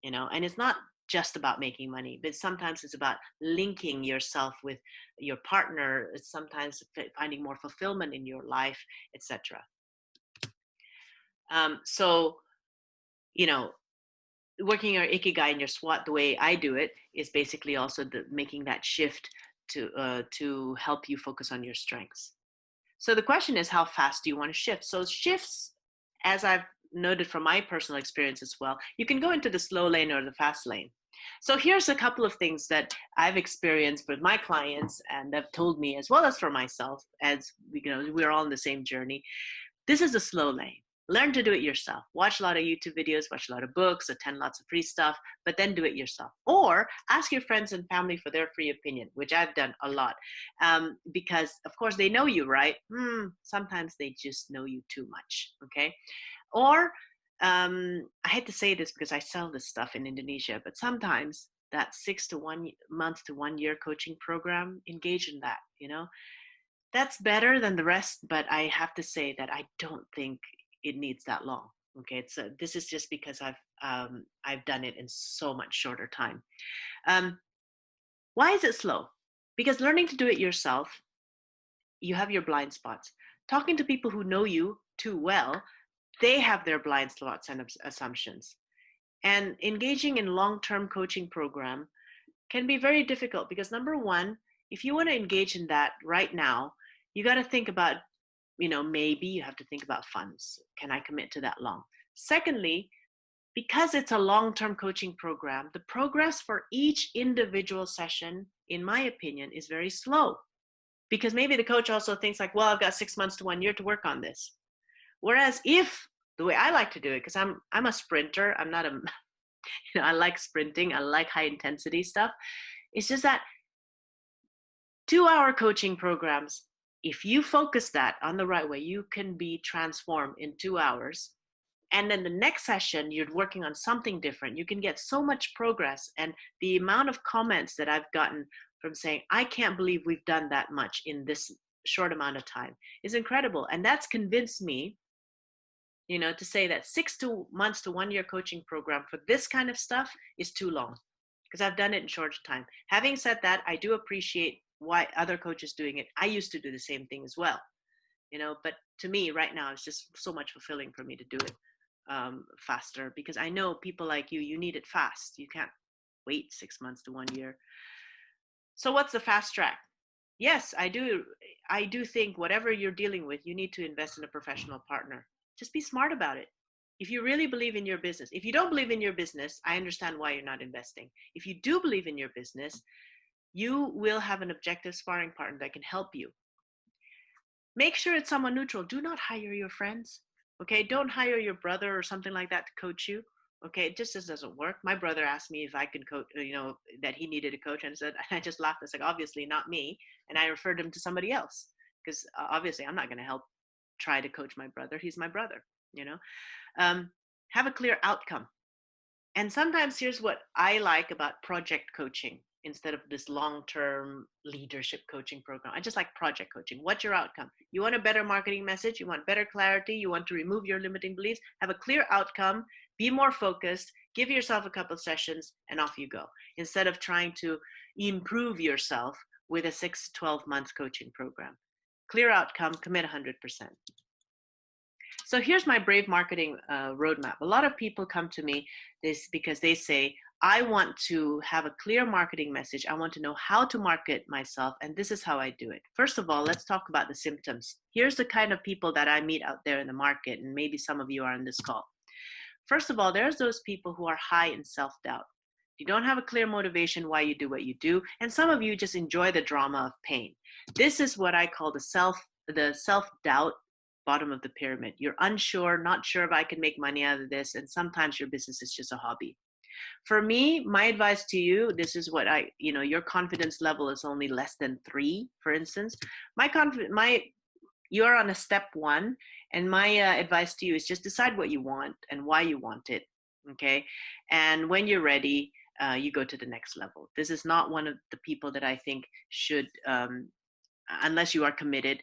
and it's not just about making money, but sometimes it's about linking yourself with your partner. It's sometimes finding more fulfillment in your life, etc. So, you know, working your ikigai and your SWOT the way I do it is basically also making that shift to help you focus on your strengths. So the question is, how fast do you want to shift? So shifts, as I've noted from my personal experience as well, you can go into the slow lane or the fast lane. So here's a couple of things that I've experienced with my clients and have told me, as well as for myself, as we're all in the same journey. This is a slow lane. Learn to do it yourself. Watch a lot of YouTube videos, watch a lot of books, attend lots of free stuff, but then do it yourself. Or ask your friends and family for their free opinion, which I've done a lot. Because, of course, they know you, right? Sometimes they just know you too much, okay? Or, I hate to say this because I sell this stuff in Indonesia, but sometimes that 6 to 1 month to 1 year coaching program, engage in that, that's better than the rest, but I have to say that I don't think it needs that long. Okay, this is just because I've done it in so much shorter time. Why is it slow? Because learning to do it yourself, you have your blind spots. Talking to people who know you too well, they have their blind spots and assumptions. And engaging in long-term coaching program can be very difficult because, number one, if you want to engage in that right now, you got to think about, maybe you have to think about funds. Can I commit to that long? Secondly, because it's a long-term coaching program, the progress for each individual session, in my opinion, is very slow. Because maybe the coach also thinks like, well, I've got 6 months to 1 year to work on this. Whereas if the way I like to do it, because I'm a sprinter, I'm not a, I like sprinting, I like high intensity stuff. It's just that 2-hour coaching programs, if you focus that on the right way, you can be transformed in 2 hours. And then the next session, you're working on something different. You can get so much progress. And the amount of comments that I've gotten from saying, I can't believe we've done that much in this short amount of time is incredible. And that's convinced me, to say that 6 months to 1 year coaching program for this kind of stuff is too long because I've done it in short time. Having said that, I do appreciate why other coaches doing it. I used to do the same thing as well, but to me right now, it's just so much fulfilling for me to do it faster because I know people like you need it fast. You can't wait 6 months to 1 year. So what's the fast track? Yes, I do think whatever you're dealing with, you need to invest in a professional partner. Just be smart about it. If you really believe in your business, if you don't believe in your business, I understand why you're not investing. If you do believe in your business, you will have an objective sparring partner that can help you. Make sure it's someone neutral. Do not hire your friends. Okay, don't hire your brother or something like that to coach you. Okay, it just doesn't work. My brother asked me if I could coach, that he needed a coach, and I just laughed. I was like, obviously not me, and I referred him to somebody else because obviously I'm not going to try to coach my brother. He's my brother. Have a clear outcome. And sometimes here's what I like about project coaching instead of this long-term leadership coaching program. I just like project coaching. What's your outcome? You want a better marketing message? You want better clarity? You want to remove your limiting beliefs? Have a clear outcome, be more focused, give yourself a couple of sessions, and off you go. Instead of trying to improve yourself with a 6 to 12 month coaching program. Clear outcome, commit 100%. So here's my Brave Marketing roadmap. A lot of people come to me because they say, I want to have a clear marketing message. I want to know how to market myself, and this is how I do it. First of all, let's talk about the symptoms. Here's the kind of people that I meet out there in the market, and maybe some of you are on this call. First of all, there's those people who are high in self-doubt. You don't have a clear motivation why you do what you do, and some of you just enjoy the drama of pain. This is what I call the self-doubt bottom of the pyramid. You're unsure, not sure if I can make money out of this, and sometimes your business is just a hobby. For me, my advice to you, this is what your confidence level is only less than 3, for instance. You're on a step 1, and my advice to you is just decide what you want and why you want it, okay? And when you're ready, you go to the next level. This is not one of the people that I think should, unless you are committed,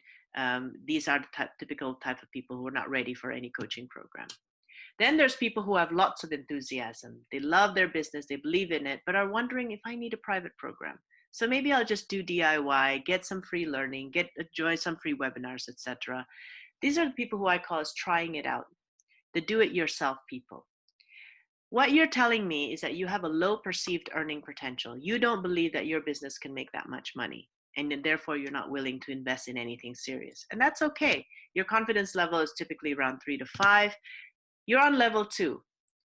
these are the typical type of people who are not ready for any coaching program. Then there's people who have lots of enthusiasm. They love their business, they believe in it, but are wondering if I need a private program. So maybe I'll just do DIY, get some free learning, join some free webinars, etc. These are the people who I call as trying it out, the do-it-yourself people. What you're telling me is that you have a low perceived earning potential. You don't believe that your business can make that much money, and therefore you're not willing to invest in anything serious. And that's okay. Your confidence level is typically around 3 to 5. You're on level 2.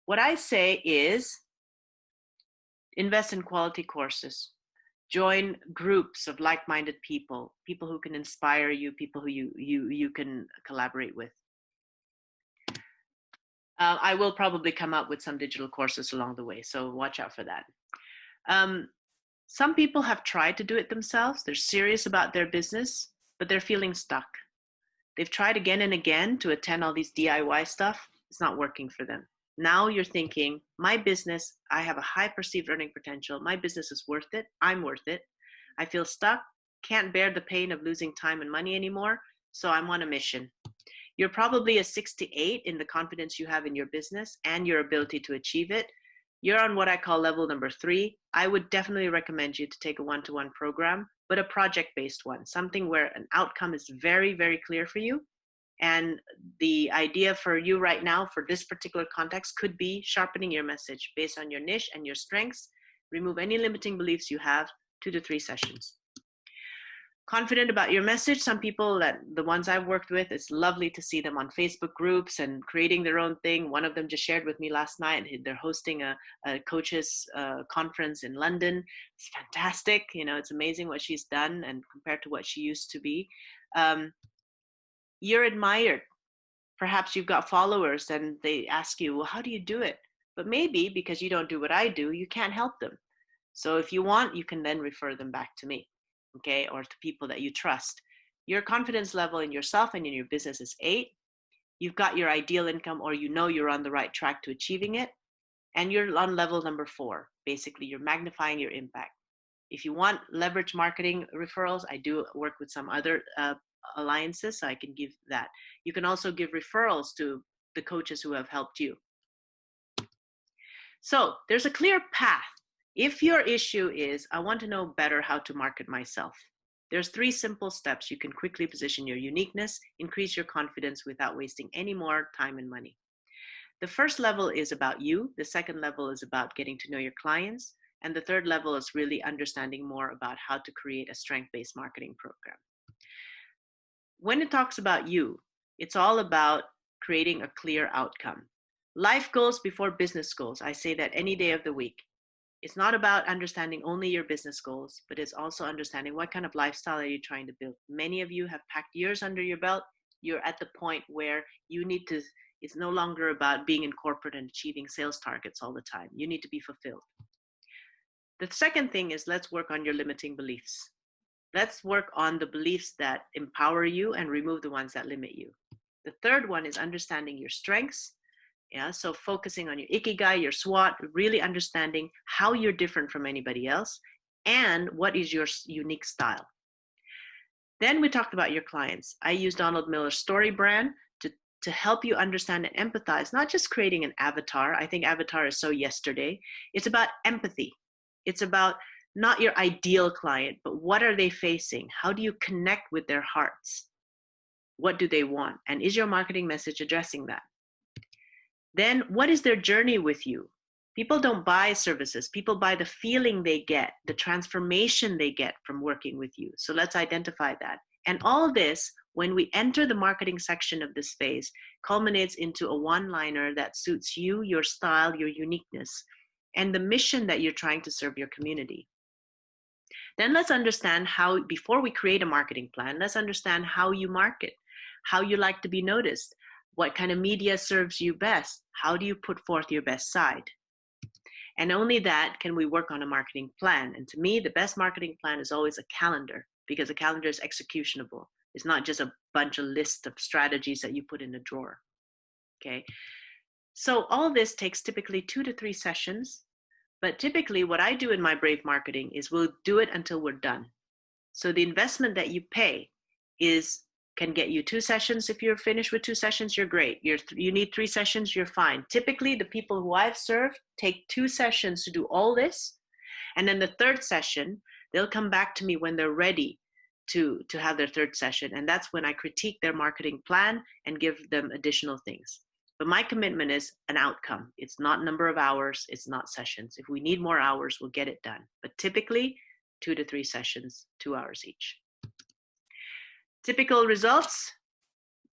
What I say is invest in quality courses. Join groups of like-minded people, people who can inspire you, people who you can collaborate with. I will probably come up with some digital courses along the way, so watch out for that. Some people have tried to do it themselves. They're serious about their business, but they're feeling stuck. They've tried again and again to attend all these DIY stuff. It's not working for them. Now you're thinking, my business, I have a high perceived earning potential. My business is worth it. I'm worth it. I feel stuck, can't bear the pain of losing time and money anymore. So I'm on a mission. You're probably a 6 to 8 in the confidence you have in your business and your ability to achieve it. You're on what I call level number 3. I would definitely recommend you to take a one-to-one program, but a project-based one, something where an outcome is very, very clear for you. And the idea for you right now for this particular context could be sharpening your message based on your niche and your strengths. Remove any limiting beliefs you have, 2 to 3 sessions. Confident about your message. Some people, that the ones I've worked with, it's lovely to see them on Facebook groups and creating their own thing. One of them just shared with me last night. They're hosting a coaches conference in London. It's fantastic. You know, it's amazing what she's done and compared to what she used to be. You're admired. Perhaps you've got followers and they ask you, well, how do you do it? But maybe because you don't do what I do, you can't help them. So if you want, you can then refer them back to me, okay, or to people that you trust. Your confidence level in yourself and in your business is 8. You've got your ideal income, or you know you're on the right track to achieving it, and you're on level number 4. Basically, you're magnifying your impact. If you want leverage marketing referrals, I do work with some other alliances, so I can give that. You can also give referrals to the coaches who have helped you. So there's a clear path. If your issue is, I want to know better how to market myself, there's 3 simple steps you can quickly position your uniqueness, increase your confidence without wasting any more time and money. The first level is about you. The second level is about getting to know your clients. And the third level is really understanding more about how to create a strength-based marketing program. When it talks about you, it's all about creating a clear outcome. Life goals before business goals. I say that any day of the week. It's not about understanding only your business goals, but it's also understanding what kind of lifestyle are you trying to build. Many of you have packed years under your belt. You're at the point where you need to, it's no longer about being in corporate and achieving sales targets all the time. You need to be fulfilled. The second thing is, let's work on your limiting beliefs. Let's work on the beliefs that empower you and remove the ones that limit you. The third one is understanding your strengths. Yeah, so focusing on your ikigai, your SWOT, really understanding how you're different from anybody else and what is your unique style. Then we talked about your clients. I use Donald Miller's story brand to help you understand and empathize, not just creating an avatar. I think avatar is so yesterday. It's about empathy. It's about not your ideal client, but what are they facing? How do you connect with their hearts? What do they want? And is your marketing message addressing that? Then what is their journey with you? People don't buy services. People buy the feeling they get, the transformation they get from working with you. So let's identify that. And all this, when we enter the marketing section of this phase, culminates into a one-liner that suits you, your style, your uniqueness, and the mission that you're trying to serve your community. Then let's understand how, before we create a marketing plan, let's understand how you market, how you like to be noticed, what kind of media serves you best, how do you put forth your best side. And only that can we work on a marketing plan. And to me, the best marketing plan is always a calendar, because a calendar is executionable. It's not just a bunch of lists of strategies that you put in a drawer, okay? So all this takes typically 2 to 3 sessions. But typically what I do in my Brave Marketing is we'll do it until we're done. So the investment that you pay can get you 2 sessions. If you're finished with 2 sessions, you're great. You need 3 sessions, you're fine. Typically, the people who I've served take 2 sessions to do all this. And then the third session, they'll come back to me when they're ready to have their third session. And that's when I critique their marketing plan and give them additional things. But my commitment is an outcome. It's not number of hours, it's not sessions. If we need more hours, we'll get it done. But typically, 2 to 3 sessions, 2 hours each. Typical results.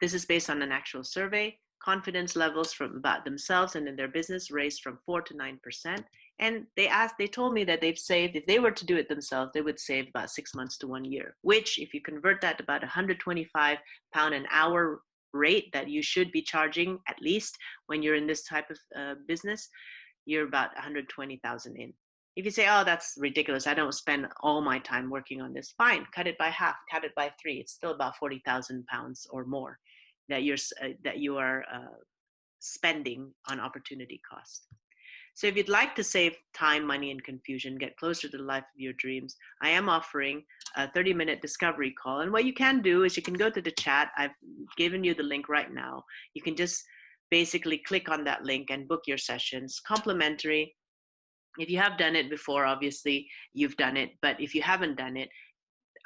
This is based on an actual survey. Confidence levels from about themselves and in their business raised from 4 to 9%. And they told me that they've saved, if they were to do it themselves, they would save about 6 months to 1 year, which if you convert that to about £125 an hour rate that you should be charging at least when you're in this type of business, you're about 120,000 in. If you say, oh, that's ridiculous, I don't spend all my time working on this, fine, cut it by half, cut it by 3. It's still about £40,000 or more that you are spending on opportunity cost. So if you'd like to save time, money, and confusion, get closer to the life of your dreams, I am offering a 30-minute discovery call. And what you can do is you can go to the chat. I've given you the link right now. You can just basically click on that link and book your sessions, complimentary. If you have done it before, obviously you've done it. But if you haven't done it,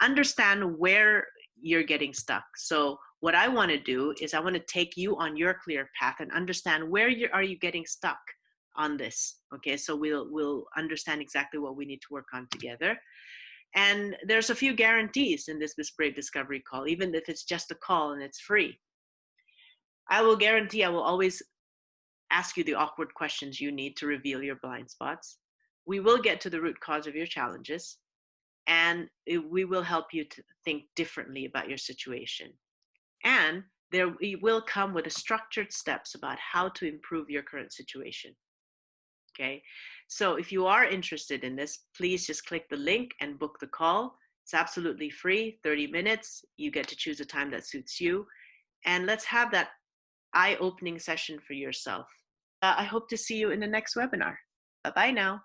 understand where you're getting stuck. So what I want to do is I want to take you on your clear path and understand where are you getting stuck on this. Okay, so we'll understand exactly what we need to work on together. And there's a few guarantees in this Brave Discovery call, even if it's just a call and it's free. I will guarantee I will always ask you the awkward questions you need to reveal your blind spots. We will get to the root cause of your challenges, and we will help you to think differently about your situation. And we will come with structured steps about how to improve your current situation. Okay, so if you are interested in this, please just click the link and book the call. It's absolutely free, 30 minutes. You get to choose a time that suits you. And let's have that eye-opening session for yourself. I hope to see you in the next webinar. Bye-bye now.